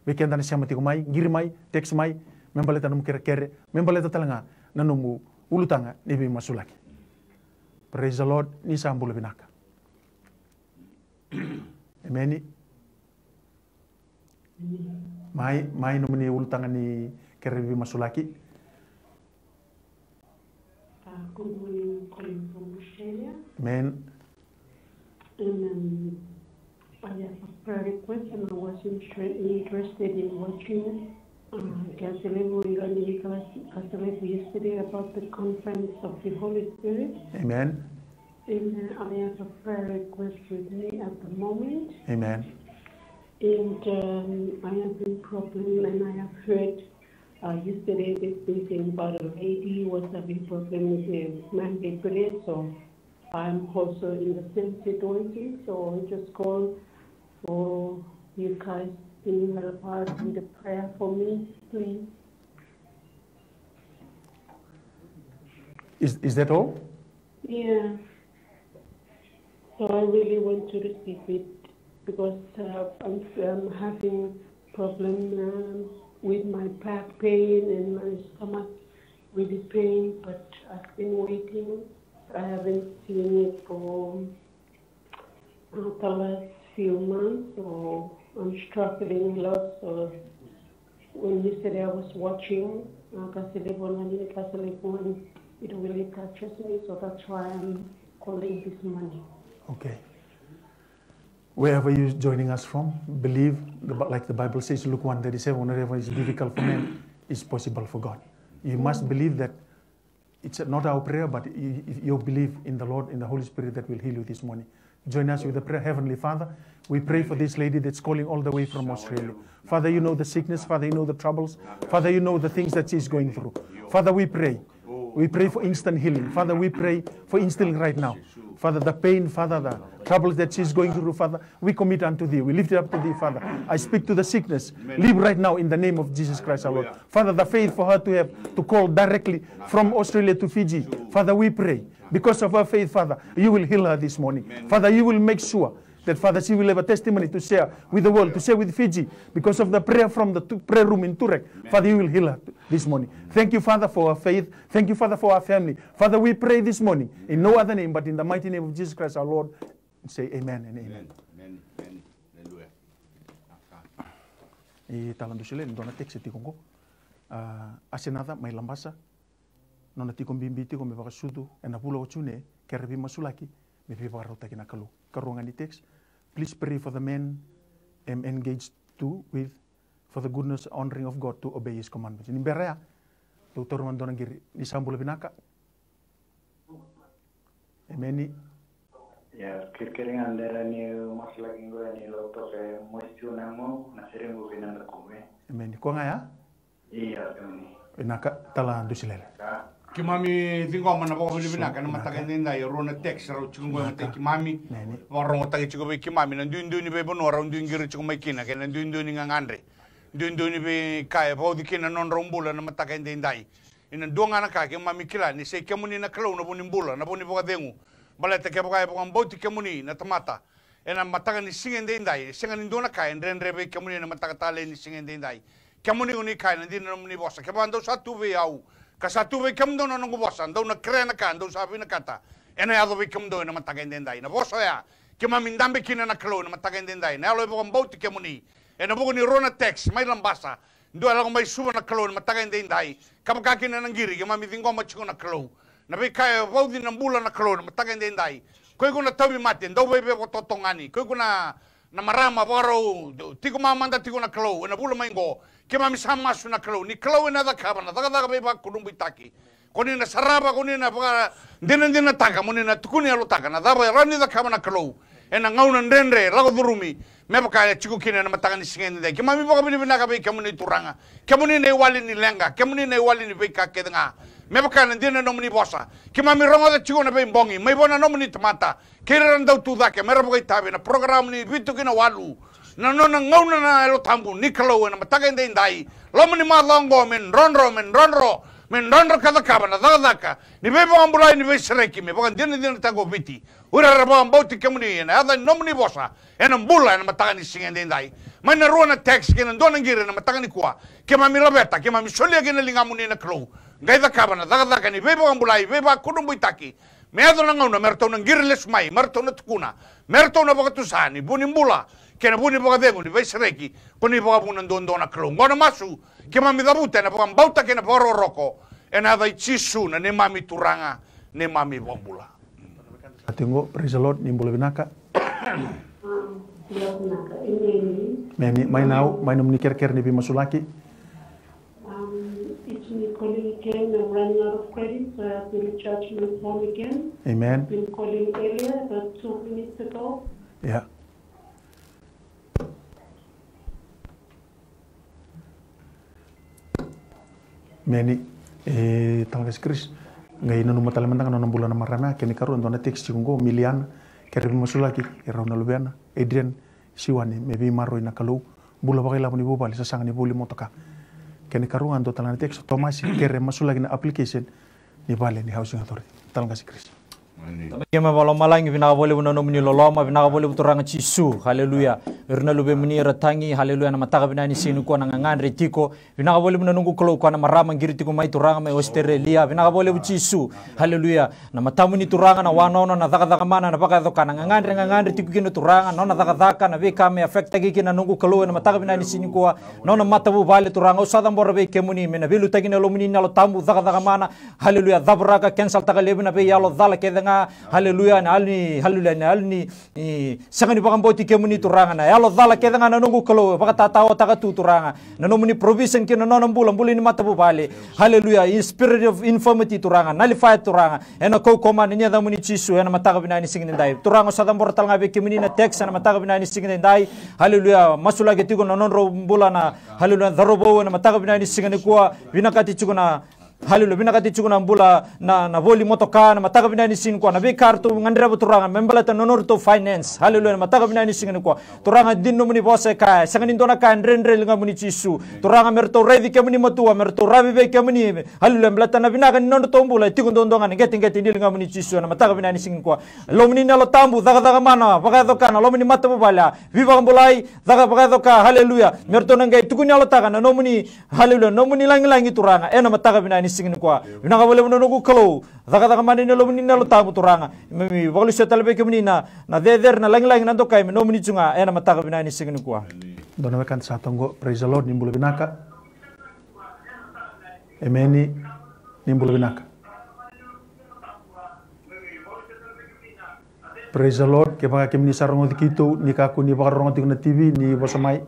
[SPEAKER 2] weekend na siya matiko mai giri mai text mai membaleta num kere membaleta talanga na numu ulutanga ni bima sulaki. Praise the Lord, ni sambula binaka. Amen. Mai numuni ulutanga ni Kerevi Masulaki.
[SPEAKER 5] Good morning, calling from Australia.
[SPEAKER 2] Amen.
[SPEAKER 5] And I have a prayer request, and I was interested in watching Kaselebu yesterday about the conference of the Holy Spirit.
[SPEAKER 2] Amen.
[SPEAKER 5] And I have a prayer request with me at the moment.
[SPEAKER 2] Amen.
[SPEAKER 5] And I have been problem, and I have heard yesterday they saying about a lady was having problem with a mandate period, so I'm also in the same situation. So I just call for you guys to help out with a prayer for me, please.
[SPEAKER 2] Is that all?
[SPEAKER 5] Yeah. So I really want to receive it because I'm having problem with my back pain and my stomach with the pain, but I've been waiting. I haven't seen it for the last few months, so I'm struggling a lot. So when yesterday I was watching, it really touches me, so that's why I'm calling this morning.
[SPEAKER 2] Okay. Wherever you're joining us from, believe, like the Bible says, Luke 1:37, whenever it's difficult for men, it's possible for God. You must believe that it's not our prayer, but you believe in the Lord, in the Holy Spirit that will heal you this morning. Join us with the prayer. Heavenly Father, we pray for this lady that's calling all the way from Australia. Father, you know the sickness. Father, you know the troubles. Father, you know the things that she's going through. Father, we pray. We pray for instant healing. Father, we pray for instant healing right now. Father, the pain, Father, the troubles that she's going through, Father, we commit unto Thee. We lift it up to Thee, Father. I speak to the sickness. Live right now in the name of Jesus Christ, our Lord. Father, the faith for her to have to call directly from Australia to Fiji. Father, we pray. Because of her faith, Father, you will heal her this morning. Father, you will make sure that, Father, she will have a testimony to share with the world, to share with Fiji. Because of the prayer from the prayer room in Turek, Father, you will heal her this morning. Thank you, Father, for our faith. Thank you, Father, for our family. Father, we pray this morning in no other name but in the mighty name of Jesus Christ, our Lord. Say amen and amen.
[SPEAKER 3] Amen. Amen. Hallelujah.
[SPEAKER 2] I talandu sila ndona text tikongo. Asenada may lambasa. Nona tikong bimbi tikong me bakasudu ena pulo ochune kerebi masulaki me pipa rota kina kalu. Karuangan di text. Please pray for the men engaged too with for the goodness honoring of God to obey His commandments. Ini berea. Doktor mandona giri di sambul binaka. Amen.
[SPEAKER 6] Ya, kira-kira andara ni mas lagi gue ni doktor ke mustu namo nasirin gue binan rekume.
[SPEAKER 2] Amen. Ko nga ya?
[SPEAKER 6] Iya, ini.
[SPEAKER 2] Inaka tala dusilele.
[SPEAKER 3] Kimami tingko mana poko Filipina kana matakan dinda yo rona text ro chungo mate kimami warong mate chungo be kimami nan dundu ni be bono ro dundu ngir chungo mai kina kana dundu ni ngangandre dundu ni be kai bo dikina non rombula na matakan dinda ina donga na ka kimami kila ni se kemuni na klau na boni mbula na boni boka dengu balete ke boka boka mboti kemuni na tamata ena matakan ni singen dinda singa ni dona kai ndre be kemuni na matakatale ni singen dinda kemuni uni kai na dinna ni bosa ke bando satu be au kasatu be kamdo na nungu bosan do na krena kan do sabi na kata ena ado be kamdo na matagen dendai na bosa ya kema mindambe kina na klo na matagen dendai na lo bo mbauti kemuni ena bo ni rona text mai lambasa ndo ala mai suba na klo na matagen dendai kapaka kina na ngiri kema mi dingo ma chiko na klo na be kai bo di na mbula na klo na matagen dendai ko ko na tawi mate ndo be be totongani ko ko na marama baro tiko manda tiko na klo na bula mai ngo kema misama su na klo ni klo na da kabana daga be ba kudumbu taki koni na saraba koni na ba dina taka moni na tukuni alo taka na da ba rani da kabana klo ena ngauna ndendre lago durumi me ba ka chiku kina na mataka ni singen de kema mi ba bini bina ka be kemuni turanga kemuni ne wali ni lenga kemuni ne wali ni be ka kedanga me ba ka dina no muni bosa kema mi rongo da chiku na be mbongi me bona no muni tamata kira ndau tu da ke me ba ka tabe na program ni bitu kina walu na nona ngauna na elo tambu nikalo na mataga ndai lomo ni malongo men ronro kada kabana daga ni bebe ambulai ni besreki me bokan dina tago biti ura rabo mbauti kemuni na ada nomni bosa ena mbula na mataga ni singen ndai mana rona tax kena ndona ngire na mataga ni kwa kema mi robeta kema mi solia kena lingamuni na klo ngai da kabana daga ni bebe ambulai bebe kudumbu itaki me ado na ngauna merto na ngire lesmai merto na tukuna merto na bokatusani buni mbula kena buni boka dengu ni besreki koni boka bunan dondona klo ngona masu kema mi dabuta na boka mbauta kena boro roko ena da chisu na ne mami turanga ne mami bombula
[SPEAKER 2] Atingo praise the Lord nimbula binaka meni mai nau mai nom ni ker ni bimasulaki
[SPEAKER 5] It's me calling again. I'm running out of credit, so I have to recharge my phone again.
[SPEAKER 2] Amen.
[SPEAKER 5] I've been calling earlier, about 2 minutes ago.
[SPEAKER 2] Yeah. Meni talagas Chris ngai nanu matala mentang nanu bulan marana kini karu ndona text chungo milian kere bimasulaki erauna lubiana Adrian siwani mebi maro ina kalau bula bagai lamun ibu bali sasang ni buli motoka kini karu ando talana text otomasi kere masulaki na application ni bale ni housing authority talagas Chris
[SPEAKER 4] Kema balo malangi vinaka bole bunono muni loloma vinaka bole buturanga chisu haleluya irna lube muni ratangi haleluya na mataka binani sinu ko na ngandre tiko vinaka bole bunono ngulo ko na marama ngiri tiko mai turanga mai Australia vinaka bole buchisu haleluya na matamu ni turanga na wanono na daka mana na baka doka na ngandre tiko kino turanga no na daka na veka me affecta ki na nungu kalo na mataka binani sinu ko no na matabu vale turanga usada mbora ke muni mena vilu tagina lo muni na lo tambu daka mana haleluya dabraka cancel taka lebina be yalo dala ke nga haleluya na alni haleluya na alni sangani bakamboti ke muni turanga na yalo dala ke nga nanungu kalo baka tatawa taka tu turanga na no muni provision ke no mbula ni matabu bale haleluya in spirit of infirmity turanga nullify turanga ena ko koma ni da muni chisu ena mataka binani singin dai turanga sadam bortal ngabe ke muni na text na mataka binani singin dai haleluya masula ke tigo no ro mbula na haleluya darobo na mataka binani singin kuwa binakati chuguna haleluya binakati chuguna mbula na voli motoka na mataka binani sin kwa na be kartu ngandira buturanga membala ta nonor to finance haleluya na mataka binani sin kwa turanga dinno muni bose ka sangani dona ka ndrendre linga muni chisu turanga merto revi ke muni matua merto ravi be ke muni haleluya mblata na binaka nondo to mbula tigundo ndonga ngeti linga muni chisu na mataka binani sin kwa lo muni na lo tambu daga mana baka doka na lo muni matabu bala viva mbulai daga baka doka haleluya merto nanga tukunya lo taka na no muni haleluya no muni langi turanga ena mataka binani singin kwa vinaka bole bunono ku kalo daga mani nelo muni nelo tabu turanga mi bolu setalbe ke muni na der na lang nando kai no muni chunga ena mataka binani singin kwa
[SPEAKER 2] dona wekan satongo praise the lord nimbulo binaka emeni nimbulo binaka praise the lord ke baka ke mini sarongo dikito ni ka ku ni baka rongo na TV ni bosamai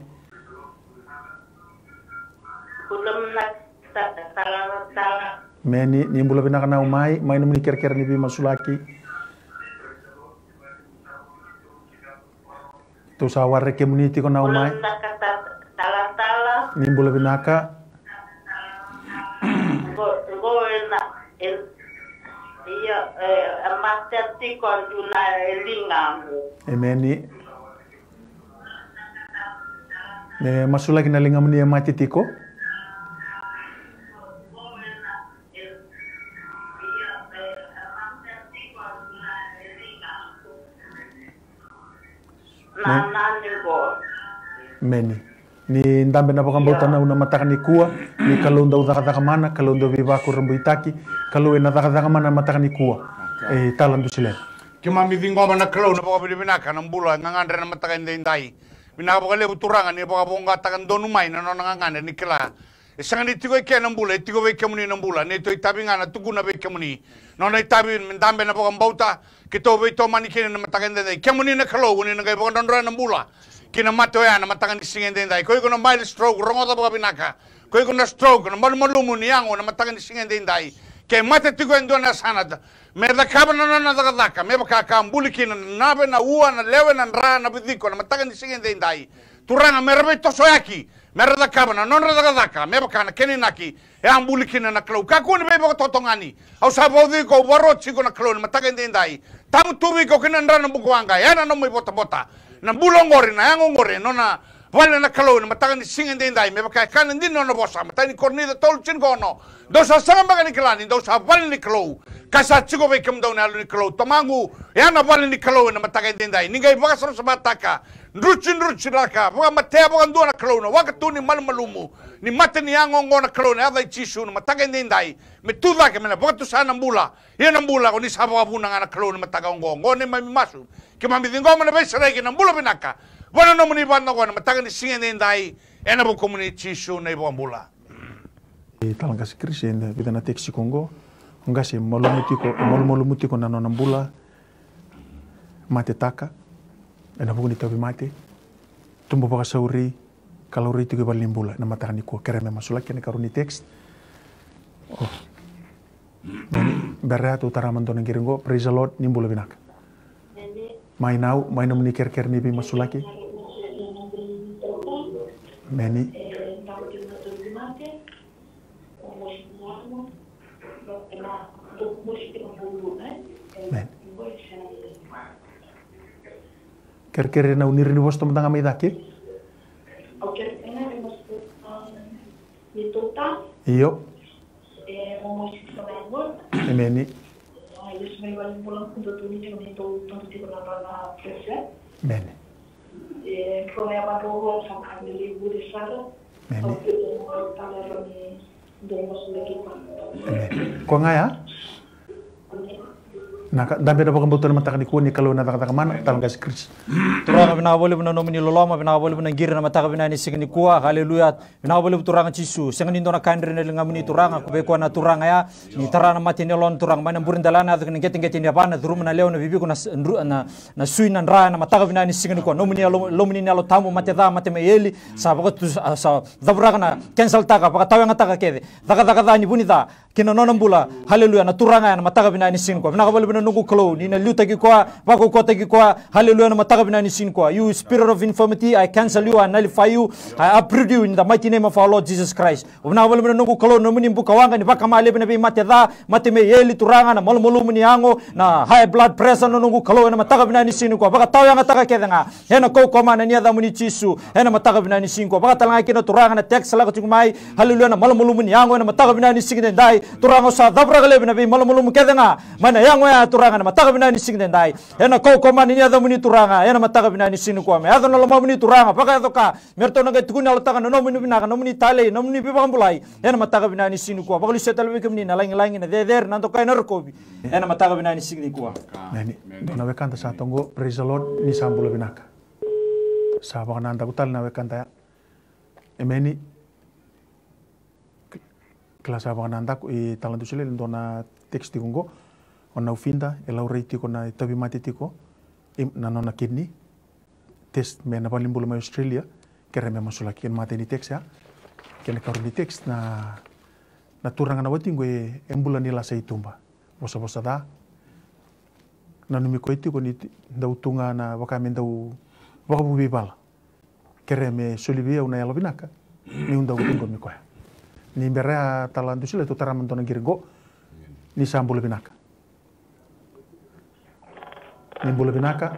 [SPEAKER 2] meni ni mbula binaka na umai mai no muni ker ni bi masulaki to sawar ke muni tiko na umai ni mbula binaka
[SPEAKER 7] goena iya master tiko juna lingamu
[SPEAKER 2] meni ne masulaki na lingamu ni mati tiko meni ni ndambe na bakambauta na una mataka ni kuwa ni kalonda udaka mana kalonda vivaku rambuitaki kalo ena daka mana mataka ni kuwa talandu sile
[SPEAKER 3] kimami vingoma na kalo na baka binaka na mbula ngangandre na mataka ndai binaka baka lebu turanga ni baka bonga takan donu mai na ngangandre ni kila isang ni tigo ke na mbula tigo be kemuni na mbula ni to itabi ngana tuguna be kemuni nona itabi ndambe na bakambauta kito be to mani kene na mataka ndai kemuni na kalo ni ngai baka ndondra na mbula kina mato ya na matakan singen dendai koi kuna mile stroke rongo ta baka binaka koi kuna stroke na malumu ni yango na matakan singen dendai ke mate tigo endo na sanad me da kabana na daka me baka kambuli kina nabe na ua na lewe na ra na bidiko na matakan singen dendai turanga merbe to soyaki merda kabana non ra daka me baka na keni naki e ambuli kina na klau ka kuni be baka totongani au sabo diko waro chiko na klau na matakan dendai tamu tubi ko kina na bukwanga yana no mo bota na bulongori na yangongori nona wala na kalo na matakan singen dendai me baka kan din no bosa matani korni da tolchin gono dosa sanga bagani klani dosa wala ni kalo kasa chigo be kem dauna ni kalo tomangu yana wala ni kalo na matakan dendai ningai baka sama sabataka nruchin raka baka matea baka ndona kalo na wakatu ni malumu ni matani yangongo na kalo na ada chisu na matakan dendai me tuda ke mena baka tu sana mbula yana mbula ko ni sabo abuna na kalo na matakan gongo ne mai masu kimami ngoma na besa rege na mbula binaka wana no muni banda wana mataka ni singen dendai ena bo komuni chisu na ibo mbula
[SPEAKER 2] talang kasi krisen bida na teksi kongo ngasi molumutiko na nona mbula mate taka ena buguni tabi mate tumbo baka sauri kalori tigo bali mbula na mataka ni ko kereme masulaki na karuni text berat utara mandona giringo praise the lord ni mbula binaka mai na muni ker ni bi masulaki meni ker na unir ni bos tentang amai daki iyo meni
[SPEAKER 5] Yesu mai wale pulang untuk tuni dengan itu untuk tiga nama presiden.
[SPEAKER 2] Amen.
[SPEAKER 5] Kalau yang baru sama kami libur di sana, kalau kita mau tanya lagi demo lagi pak.
[SPEAKER 2] Amen. Ko nga ya? Dami na pakambuto naman taka ni Kuani kalau na taka mana talang kasi Chris.
[SPEAKER 4] Turanga binabole bina nomini loloma binabole bina gira na mataka bina ni singani kuwa haleluya binabole turanga cisu singani ndona kandre na lingamuni turanga kubeko na turanga ya ni tarana matini lon turanga mana burindalana adu ni geting ya bana drum na leo na bibi ko na sui na ndra na mataka bina ni singani kuwa nomini lomini na lo tamu mateda mateme yeli sa bako sa dabraga na cancel taka baka tawenga taka kede daga ni bunida kina nonambula haleluya na turanga ya na mataka bina ni singani kuwa binabole bina nungu klo ni na luta ki kwa bako kota ki kwa hallelujah na mataka bina ni sin kwa you spirit of infirmity I cancel you I nullify you I uproot you in the mighty name of our Lord Jesus Christ ubna wala bina nungu klo no muni mbuka wanga ni baka male bina bi mateda mateme yeli turanga na molmolu muni yango na high blood pressure no nungu klo na mataka bina ni sin kwa baka taw yanga taka kedanga hena ko koma na niya da muni chisu hena mataka bina ni sin kwa baka talanga kina turanga na text la ko tumai hallelujah na molmolu muni yango na mataka bina ni sin dai turanga sa dabra gale bina bi molmolu mu kedanga mana yango ya turanga na mataka bina ni sing dai ena ko ko mani nya da muni turanga ena mataka bina ni sinu ko me ado no loma muni turanga paka to ka merto na tukuna lo taka no muni bina no muni tale no muni bibang bulai ena mataka bina ni sinu ko bakli setal wi kemni na lang na der na to ka na rokobi ena mataka bina ni sing ni ko
[SPEAKER 2] Nani dona we kanta sa tongo praise the Lord ni sambulo binaka sa baka nanda kutal na we kanta ya emeni klasa baka nanda ko I talantu sile dona text tingo ona ufinda ela ureiti kona tabi mati tiko na nona kidney test me na palimbulu mai Australia kere me masula ken mate ni text ya ken karu ni text na turanga na watingo embula ni la seitumba bosa da na numi ko iti ko ni ndau tunga na wakame ndau wakabu bibala kere me solivia una yalo binaka ni undau tungo mi ko ni berea talantu sile to taramantona girgo ni sambulo binaka Nimbula binaka.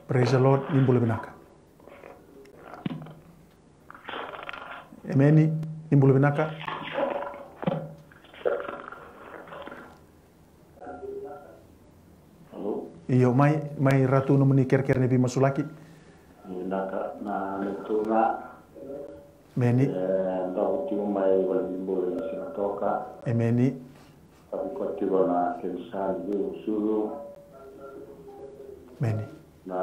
[SPEAKER 2] Praise the Lord, nimbula binaka. Emeni, nimbula binaka. Iyo mai ratu no muni ker nebi masulaki.
[SPEAKER 6] Naka na netuna.
[SPEAKER 2] Meni.
[SPEAKER 6] Ndau tiu mai wala nimbula sinatoka.
[SPEAKER 2] Emeni.
[SPEAKER 6] Tapi na kensan du sulu
[SPEAKER 2] Meni
[SPEAKER 6] na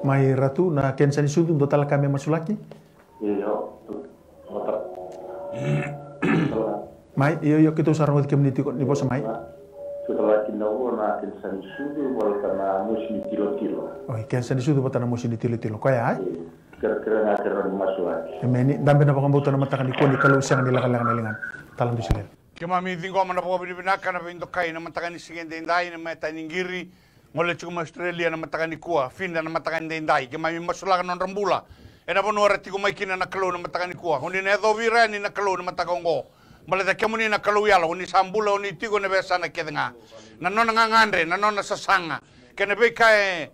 [SPEAKER 2] mai ratu na kensan sudu total kami masulaki
[SPEAKER 6] iyo otak
[SPEAKER 2] mai iyo kita usarang wadi community ko ni bosa mai
[SPEAKER 6] setelah kita na kensan sudu wala kana musim tilo-tilo
[SPEAKER 2] kensan sudu patana musim tilo-tilo kaya ai
[SPEAKER 6] kira-kira ngajaran masulaki
[SPEAKER 2] emeni dambe na pakambuto na matakan ni kalau siang nilakalangan nilingan talang dusilel
[SPEAKER 3] Kima mi tingo mana po binibinaka na pindo kai na matakan ni sige dendai na meta ningiri ngole chuma Australia na matakan ni kuwa finda na matakan dendai kima mi masulakan non rambula ena pono arati ko mai kina na kalo na matakan ni kuwa hundi na do vira ni na kalo na matakongo maleta kemuni na kalo yalo hundi sambula hundi tigo na besa na kedenga na nona ngangandre na nona sasanga kene be kai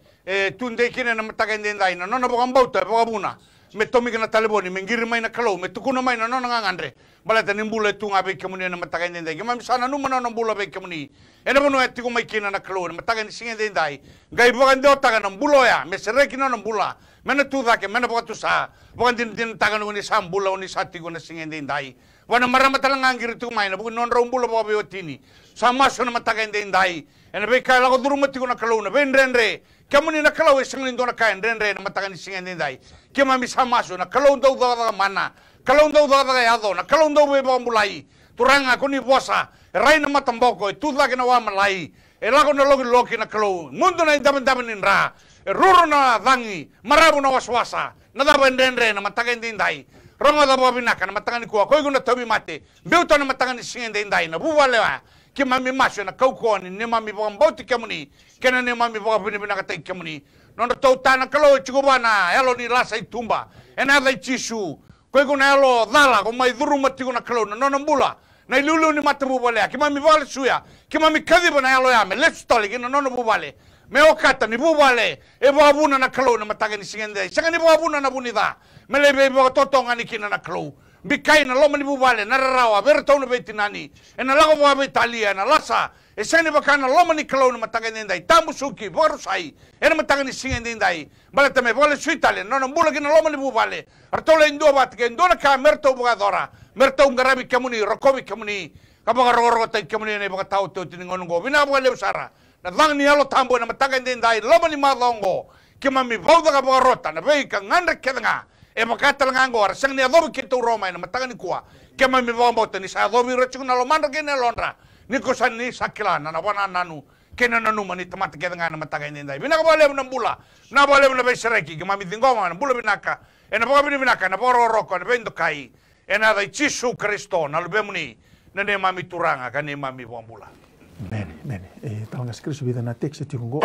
[SPEAKER 3] tunde kina na matakan dendai na nona bokambauta bokabuna me tomi kana taleboni me ngiri mai na kalo me tukuna mai na nona ngangandre balata nimbula tu ngabe kemuni na matakan dendai kema misana nu mana nambula be kemuni ena bono etigo mai kina na kalo na matakan singe dendai gai bokan do taga nambulo ya me sereki na nambula mena tu dake mena bokatu sa bokan din taga no ni sambula ni sati go na singe dendai wana marama talanga ngiri tu mai na bukan non rombulo bo be otini sama so na matakan dendai ena be kai lago duru mati go na kalo na benrenre kemuni na kalo e singin do na kai renre na matakan singe dendai kema mi sama so na kalo do mana kalau ndau daga yado na kalau ndau be mulai turanga koni bosa raina matamboko tu lagi na wa malai e lago na logi na kalau mundo na damen inra ruru na dangi marabu na waswasa na da bendenre na matagan dindai ronga da bobinaka na matagan ko guna tobi mate beuto na matagan singen dindai na buwalewa ki mami masho na kauko ni mami bamboti kemuni kena ni mami bobini binaka tai kemuni nondo tautana kalau chigobana elo ni lasa itumba ena dai chisu Koe kuna elo dala, ko mai duru mati kuna kalau na nona mbula. Na ilulu ni mata bubale, ki mami vale suya, ki mami kadhiba na elo yame, let's tali, kina nona bubale. Meo kata ni bubale e babuna na kalau na mataga ni singende. Sanga ni babuna na bunida. Melebe bo totonga ni kina na kalau. Bikai na loma ni bubale na rarawa berto na betinani. E na lago ba betalia na lasa. E sani bakana loma ni kalau na mataga ni ndai. Tambu suki borusai. E na mataga ni singende ndai. Balata me bole suitale no mbula kina loma ni bubale. Artole indo bat ke indo na ka merto bugadora. Merto ngarabi kamuni rokobi kamuni. Kapag roro tay kamuni na baka tao to tiningon ngo. Binabuga le usara. Na dang ni alo tambo na mataga ni ndai loma ni madongo. Kimami bauda ka rota na bei ka nganda kedanga. E makata lang ngo ar sang ni adobe kito Roma na mataga ni kuwa. Kimami bauda ni sa adobe rechung na lomanda kene lonra. Ni kusan ni sakila na wana nanu. Kena nanu mani tamata kedanga na mataga ni ndai. Binaka bale na bula. Na bale na bei sereki kimami dingoma na bula binaka. E na baka binaka na boro roko na bendo kai. E na dai Yesu Kristo na lubemuni na ne mami turanga ka ne mami bambula.
[SPEAKER 2] Bene. E talanga skrisu vida na tekst tikungo.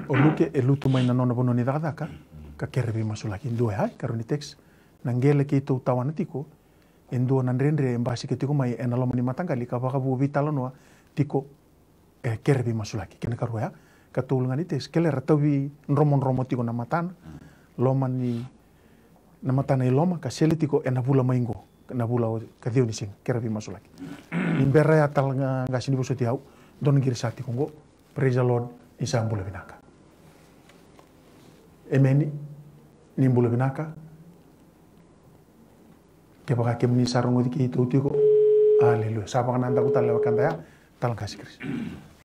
[SPEAKER 2] O luke e lutu mai na nona bono ni daka ka kerbi masulaki ndue hai karoni tekst nangele ki tu tawana tiko endo nanrendre embasi ke tiko mai ena lomani matangali ka baka bu vitalonoa tiko e kerbi masulaki kena karuya ka tulunga ni tekst kele ratawi nromo tiko na matana lomani na matana iloma ka sele tiko ena bula maingo na bula ka dio ni sing kerbi masulaki imbera ya talanga ngasini bosoti au don giri sakti kongo praise the Lord isambula binaka emeni nimbula binaka ke baka ke muni sarungo diki itu tiko haleluya sapa kana anda kutale wakanda ya talang kasih Kristus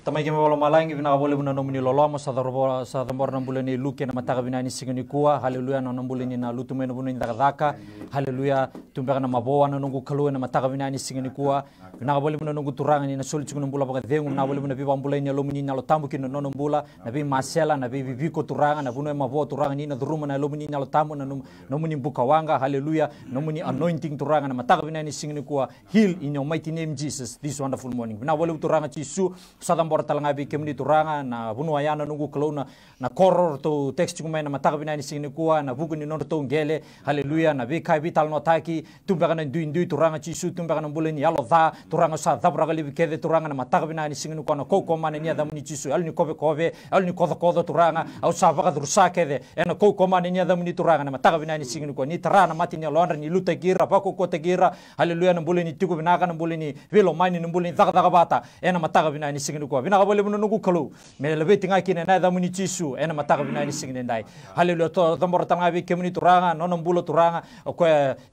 [SPEAKER 4] Tamai ke mawala malangi vinaka bole buna nomini loloma sa dambor na mbule ni luke na mataga binani singani kuwa haleluya na mbule ni na lutu mena buna ni daka haleluya tumbeka na maboa na nungu kalua na mataga binani singani kuwa vinaka bole buna nungu turanga ni na soli chukuna mbula baka dengu na bole buna biba mbula ni lomini na lotambu ki na nono mbula na bi masela na bi viviko turanga na buna maboa turanga ni na duruma na lomini na lotambu na nomuni mbuka wanga haleluya nomuni anointing turanga na mataga binani singani kuwa heal in your mighty name Jesus this wonderful morning vinaka bole turanga chisu sa dambor talanga bi kemni turanga na bunua yana nungu kalona na koror to text kumai na mataga binani singni kuwa na buku ni nono to ngele haleluya na bi kai vital no taki tumbeka na ndui turanga chisu tumbeka na mbule ni yalo dha turanga sa dhabraga libi kede turanga na mataga binani singni kuwa na koko mane ni adamu ni chisu alu ni kove alu ni kodo turanga au sa baka drusa kede ena koko mane ni adamu ni turanga na mataga binani singni kuwa ni tarana mati ni lonra ni luta gira bako kota gira haleluya na mbule ni tiku binaka na mbule ni velo mani na mbule ni daga bata ena mataga binani singni kuwa vinaka bole buna nungu kalu me lebe tinga kine na da muni chisu ena mataga binani singne ndai haleluya to tambor tanga bi kemuni turanga nono mbulo turanga ko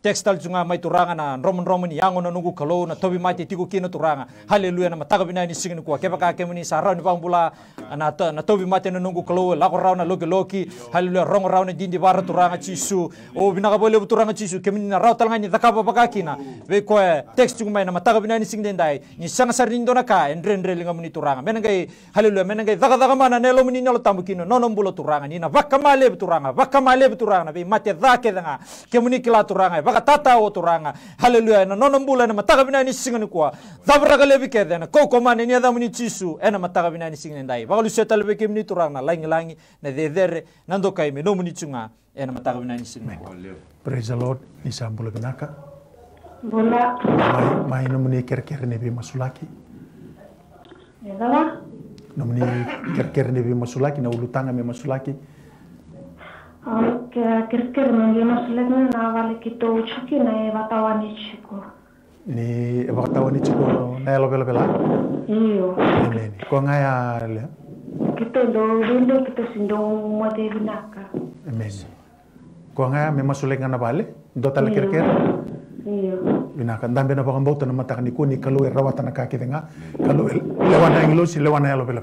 [SPEAKER 4] textile junga mai turanga na romon yango na nungu kalu na tobi mati tiku kino turanga haleluya na mataga binani singne ko kebaka kemuni sarau ni bambula na tobi mati na nungu kalu lako rauna loki haleluya rong rauna dindi bara turanga chisu o vinaka bole turanga chisu kemuni na rau talanga ni dakaba bakakina ve ko text junga mai na mataga binani singne ndai ni sanga sarindo na kaendre linga muni turanga menengai haleluya menengai daga mana nelo muni nelo tambukino nono mbulo turanga ni na vakamale turanga be mate dhake danga kemuni kila turanga baka tata o turanga haleluya na nono mbula na mataga binani singani kwa dabraga lebi kede na koko mane ni adamuni chisu ena mataga binani singani ndai baka luseta lebe kemuni turanga langi na dedere nando kai me no muni chunga ena mataga binani singani
[SPEAKER 2] praise the Lord isambula binaka
[SPEAKER 5] Bola.
[SPEAKER 2] mai no muni kerker ne be masulaki
[SPEAKER 5] Yadala.
[SPEAKER 2] nomni kerker ne be masulaki na ulutanga me masulaki
[SPEAKER 5] Kerker ne masulaki na wale kito chuki na watawani chiko
[SPEAKER 2] ni watawani chiko na lo bela
[SPEAKER 5] iyo
[SPEAKER 2] amen ko ngaya le
[SPEAKER 5] kito do kito sindo mate binaka
[SPEAKER 2] amen ko ngaya me masulaki na bale dotala kerker
[SPEAKER 5] iyo
[SPEAKER 2] binaka ndambe na bakambauta na matakani ko ni kalu rawata na kakidenga kalu lewana ngilosi lewana yalo bela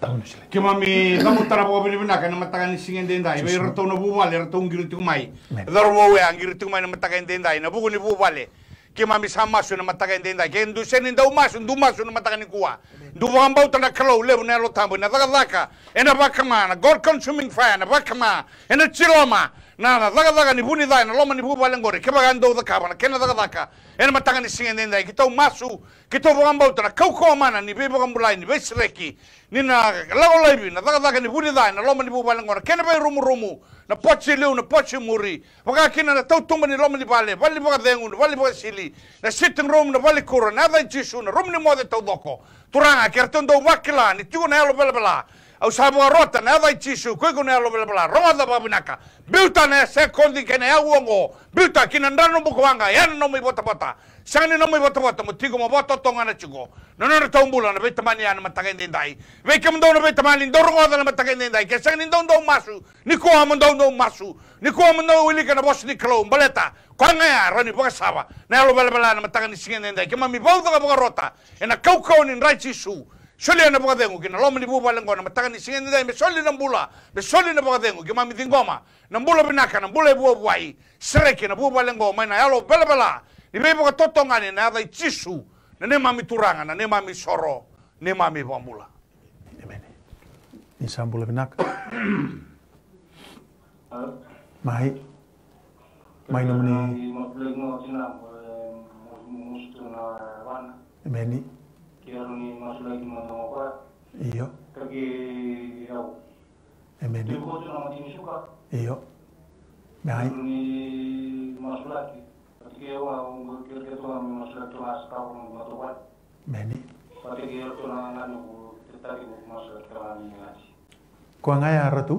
[SPEAKER 2] tahun sile
[SPEAKER 3] Kimami kamu tara bo bini bina kana matakan singen denda ibe rato no bubale rato ngiri tumai darmo we angiri tumai na matakan denda na bugu ni bubale kimami sama su na matakan denda ken du sen nda umas ndu masu na matakan kuwa ndu bambau tana kalo le na lo tambo na daga ena bakama na god consuming fire na bakama ena chiloma na daga ni buni dai na loma ni bubale ngore ke bagando da kabana ken daga ena matakan singen denda kita masu kita bambau tana kauko mana ni be bagambulai ni besreki nina lago laibi na daga ni buni dai na loma ni bubale ngore ken be rumu na pochi leu na pochi muri baka kina na tautumba ni loma ni bale baka dengu bali baka sili na sitting room na bali kuro na dai jisu na room ni mode taudoko turanga kertondo wakila ni tigo na elo bela au sabu rota na vai chisu ko ne alo bela ronga da babinaka biuta ne sekondi kene awongo biuta kinandano bukwanga yan no mi bota sangani no mi bota mo tigo mo bota tonga na chigo no taumbula na betamani ana matagen dai ve kam do na betamani dorongo da na matagen dai ke sangani do masu ni ko am do masu ni ko am no wili kana bos ni klo baleta kwanga ya rani boka saba na alo bela na matagen singen dai ke mami bota ga rota ena kau ni rai chisu soli na boka dengu kina lomi bu balengo na matagani singen dai me soli na mbula me soli na boka dengu ke mami dingoma na mbula binaka na mbula bu buai sereki na bu balengo mai na yalo bela ni be boka totongani na dai chisu na ne mami turanga na ne mami soro ne mami bambula
[SPEAKER 2] amen ni sambula binaka mai no ni amen iyo amen iyo mai meni ko ngaya ratu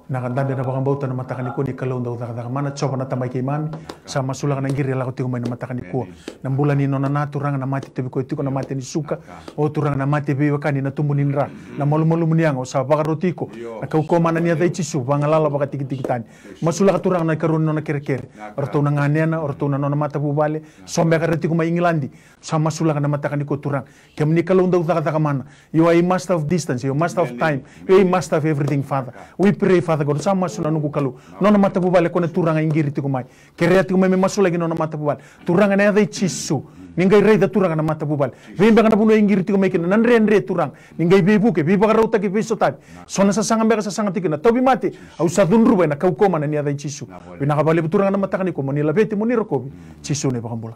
[SPEAKER 2] nakandanda na bakang bauta na matakani ko ni kalong daw mana coba na tamay kay mami sa masulang ng giri lako tigo may na matakani ko nang bulan ni nona na turang na mati tebi ko tiko na mati ni suka o turang na mati bi wakani na tumunin ra na malu-malu muniang o sa bakaruti ko na kaukoma na niya day chisu bangalala baka tikitan masula ka turang na karon no na kere-kere orto na nganiana orto na nona mata bubale sombe ka reti ko may ingilandi sa masulang na matakani ko turang kem ni kalong daw mana you are a master of distance you must have time you are a master of everything father we pray Father God sama masula nunggu kalu nona mata bubale ko na turanga ingiri tigo mai kereti ko may masula gi nona mata bubale turanga na yada chisu ningai rei da turanga na mata bubale vemba kana puno ingiri tigo mai kina nanre turang ningai bebuke biba ka rauta ki beso tabi sona sa sanga meka sa sanga tikina tobi mate au sa dunru na kau koma na ni yada chisu bina ka bale turanga na mata kani ko moni labete moni rokobi chisu ne bakambula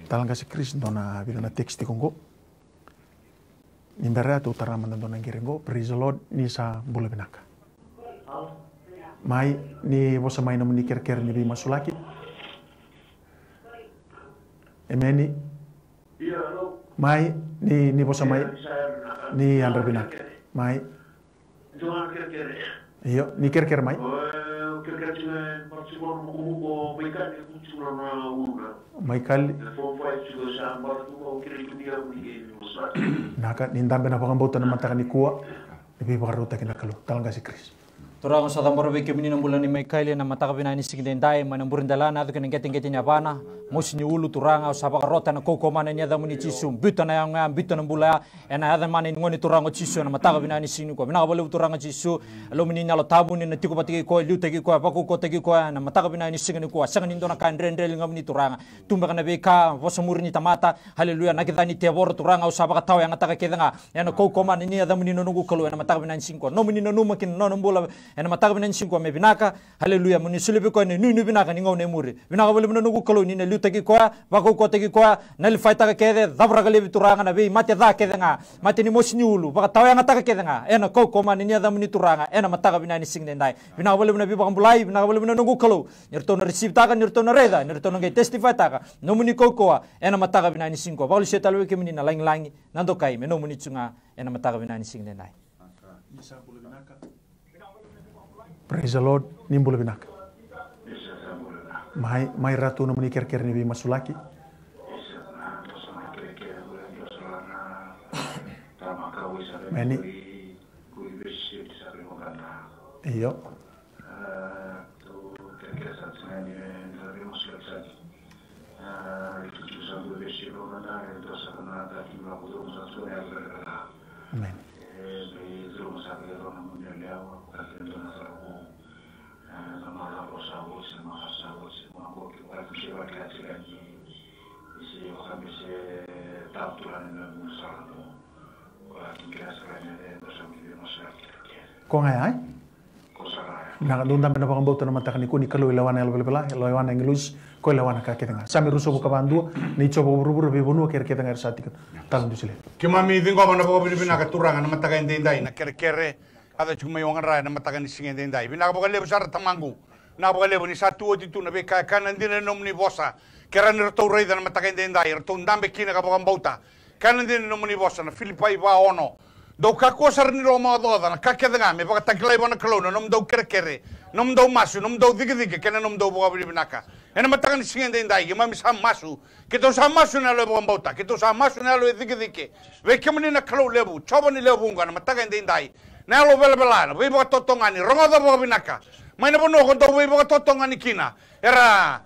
[SPEAKER 2] talang kasi Kristo na bina na text tikongo nimbera tu tarama na dona ngirengo praise the Lord ni sa bula binaka mai ni bosa mai na ker ni bi masulaki emeni mai ni bosa mai ni andra binak mai iyo ni ker mai mai kali naka nindambe na pakambauta na matakani kuwa ibi bakaruta kinakalu talang kasi Kris
[SPEAKER 4] Turang sa tambor be kemini na bulan ni Michael na mataka binani sigden dai manamburin dalana adu kan getting bana musi ni ulu turang sa baka rota na koko mana ni ada muni chisu buta na yang buta na bula ena ada mana ni ngoni turang chisu na mataka binani sinu ko bina bale turang chisu lo mini na lo tabu ni na tiko patiki ko liu teki ko pa ko teki ko na mataka binani signi ko sangan ni dona kan rendre ngam ni turang tumba kana be ka vosamur ni tamata haleluya na kita ni tebor turang sa baka taw yang ataka kedanga ena koko mana ni ada muni nungu kalu na mataka binani sinu ko no muni no makin no bula ena mataka binan singko me binaka haleluya muni sulebe ko ne nu binaka ni ngone muri binaka bole mena nugu kalo ni ne luta ki ko ba ko teki ko na li faita ka kede dabra ka lebi turanga na be mate da kede nga mate ni mosniulu ba taw yang ataka kede nga ena ko man ni ada muni turanga ena mataka binan sing den dai binaka bole mena bi ba mbulai binaka bole mena nugu kalo nirto na receive taka nirto na reda nirto na testify taka no muni ko ena mataka binan singko ba li setalo ke muni na lang nando kai me no muni tsunga ena mataka binan sing den dai
[SPEAKER 2] Praise the Lord, nimbul binak. Mai ratu na muni ker ni bi masulaki. Meni. Iyo. Amen. Ko ngai na dunda pena bakang bauta na matakani ko ni kalau ilawan el bela ilawan englus ko ilawan ka ketenga sami ruso buka bandu ni coba buru-buru be bonu ker ketenga satik talan dusile
[SPEAKER 3] kimami dingo mana bako bina ka turanga na matakan dendai na kere ada cuma yung ra na matakan singen dendai bina ka lebo sar tamangu na baka lebo ni satu itu na be ka kanan din nom ni bosa keran rto rei na matakan dendai rto ndambe kina ka bakang bauta kanan din nom ni bosa na Filipai ba ono Dau kakosar ni Roma doda na kakedanga me baka taklai bona kalona nom dau kere nom dau masu nom dau digi kena nom dau boga binaka ena matakan singende ndai mami sam masu kito sam masu na lebo mbota kito sam masu na lo digi we kemni na kalo lebu choba ni lebu ngana matakan ndai na lo bela we baka totongani ronga da boga binaka mai na bono ko dau we baka totongani kina era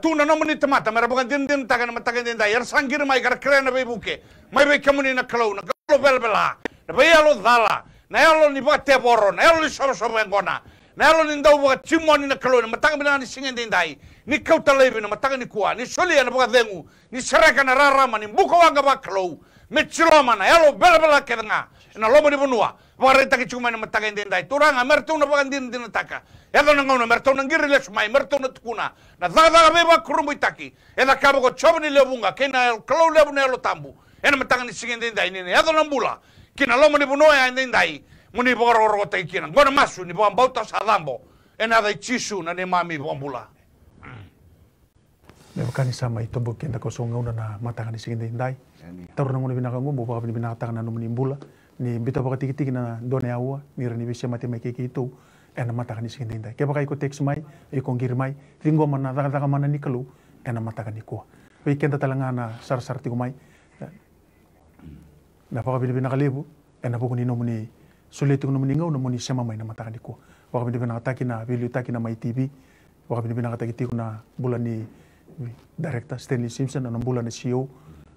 [SPEAKER 3] tuna no muni tamata mera boga din takan matakan ndai er sangir mai gar krena be buke mai we kemni na kalo bela na bayalo dala na yalo ni bate boro na yalo ni sobo ngona na yalo ni ndau baka chimoni na kalona matanga bina ni singende ndai ni kauta lebi na matanga ni kuwa ni soli na baka dengu ni sereka na rarama ni mbuko wanga baka kalou me chiloma na yalo bela kedanga na lomo ni bonua baka reta ki chuma na matanga ndai turanga mertu na baka din taka edo na ngona mertu na ngiri lesmai mertu na tukuna na daga beba kurumbu itaki eda kabo ko chobo ni lebunga kena kalou lebu na yalo tambu ena matanga ni singende ndai ni edo na mbula kina lomo ni buno ya ndai muni boro tai kina ngona masu ni bom bauta sadambo ena dai chisu na ni mami bombula
[SPEAKER 2] me bakani sama ito bo kenda ko songa una na matanga ni singende ndai taru na ngona binaka ngombo ba binaka tanga na muni mbula ni bita ba tiki na done awa ni rani bise mate mai keke itu ena matanga ni singende ndai ke baka iko text mai iko ngir mai ringo mana daga mana ni kalu ena matanga ni ko we kenda talanga na sar tigo mai na paka bini binaka lebu ena poko ni nomuni suletu nomuni ngau nomuni sema mai na mataka ni ko waka bini binaka taki na video taki na mai TV waka bini binaka taki tiku na bulan ni director Stanley Simpson na bulan ni CEO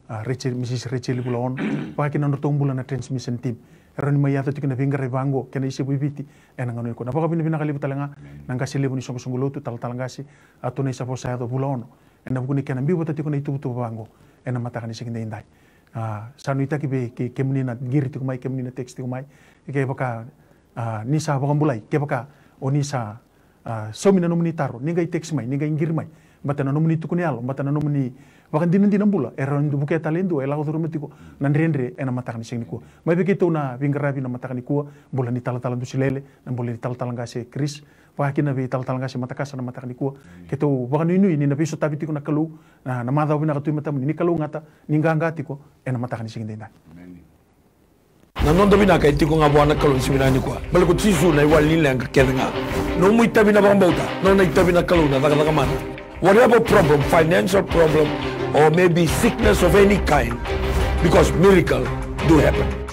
[SPEAKER 2] Mrs. Rachel Bulaon waka kina nortong bulan na transmission team erani mai yata tiku na vingar bango kena isi buibiti ena ngano ko na paka bini binaka lebu talanga nangasi lebu ni songo lotu talangasi atau na isa po sa yato Bulaon ena poko ni kena bibo tiku na itu bango ena mataka ni sikinde indai sanu ita kibe ke kemuni na giri tu mai kemuni na text tu mai ke baka nisa baka mulai ke baka onisa somina nomuni taro ninga i text mai ninga ingir mai batana nomuni tu kunyalo batana nomuni baka din bula era ndu buke talendo ela ko metiko nan rendre ena mataka ni singni ko mai beke to na vingarabi na mataka ni ko bula ni tala du silele na bula ni tala ngase Chris baka kina be tala ngase mataka sana mataka ni ko ke to baka ni ni na biso tabiti ko na kalu na madha bina ka tu mata ni kalu ngata ninga ngati ko ena mataka ni singni nda
[SPEAKER 1] na nonda bina ka itiko nga bwana kalu simina ni kwa bal ko tisu na iwali lenga kedenga no mu itabina bambauta no na itabina kalu na daga mana whatever problem, financial problem or maybe sickness of any kind, because miracle do happen.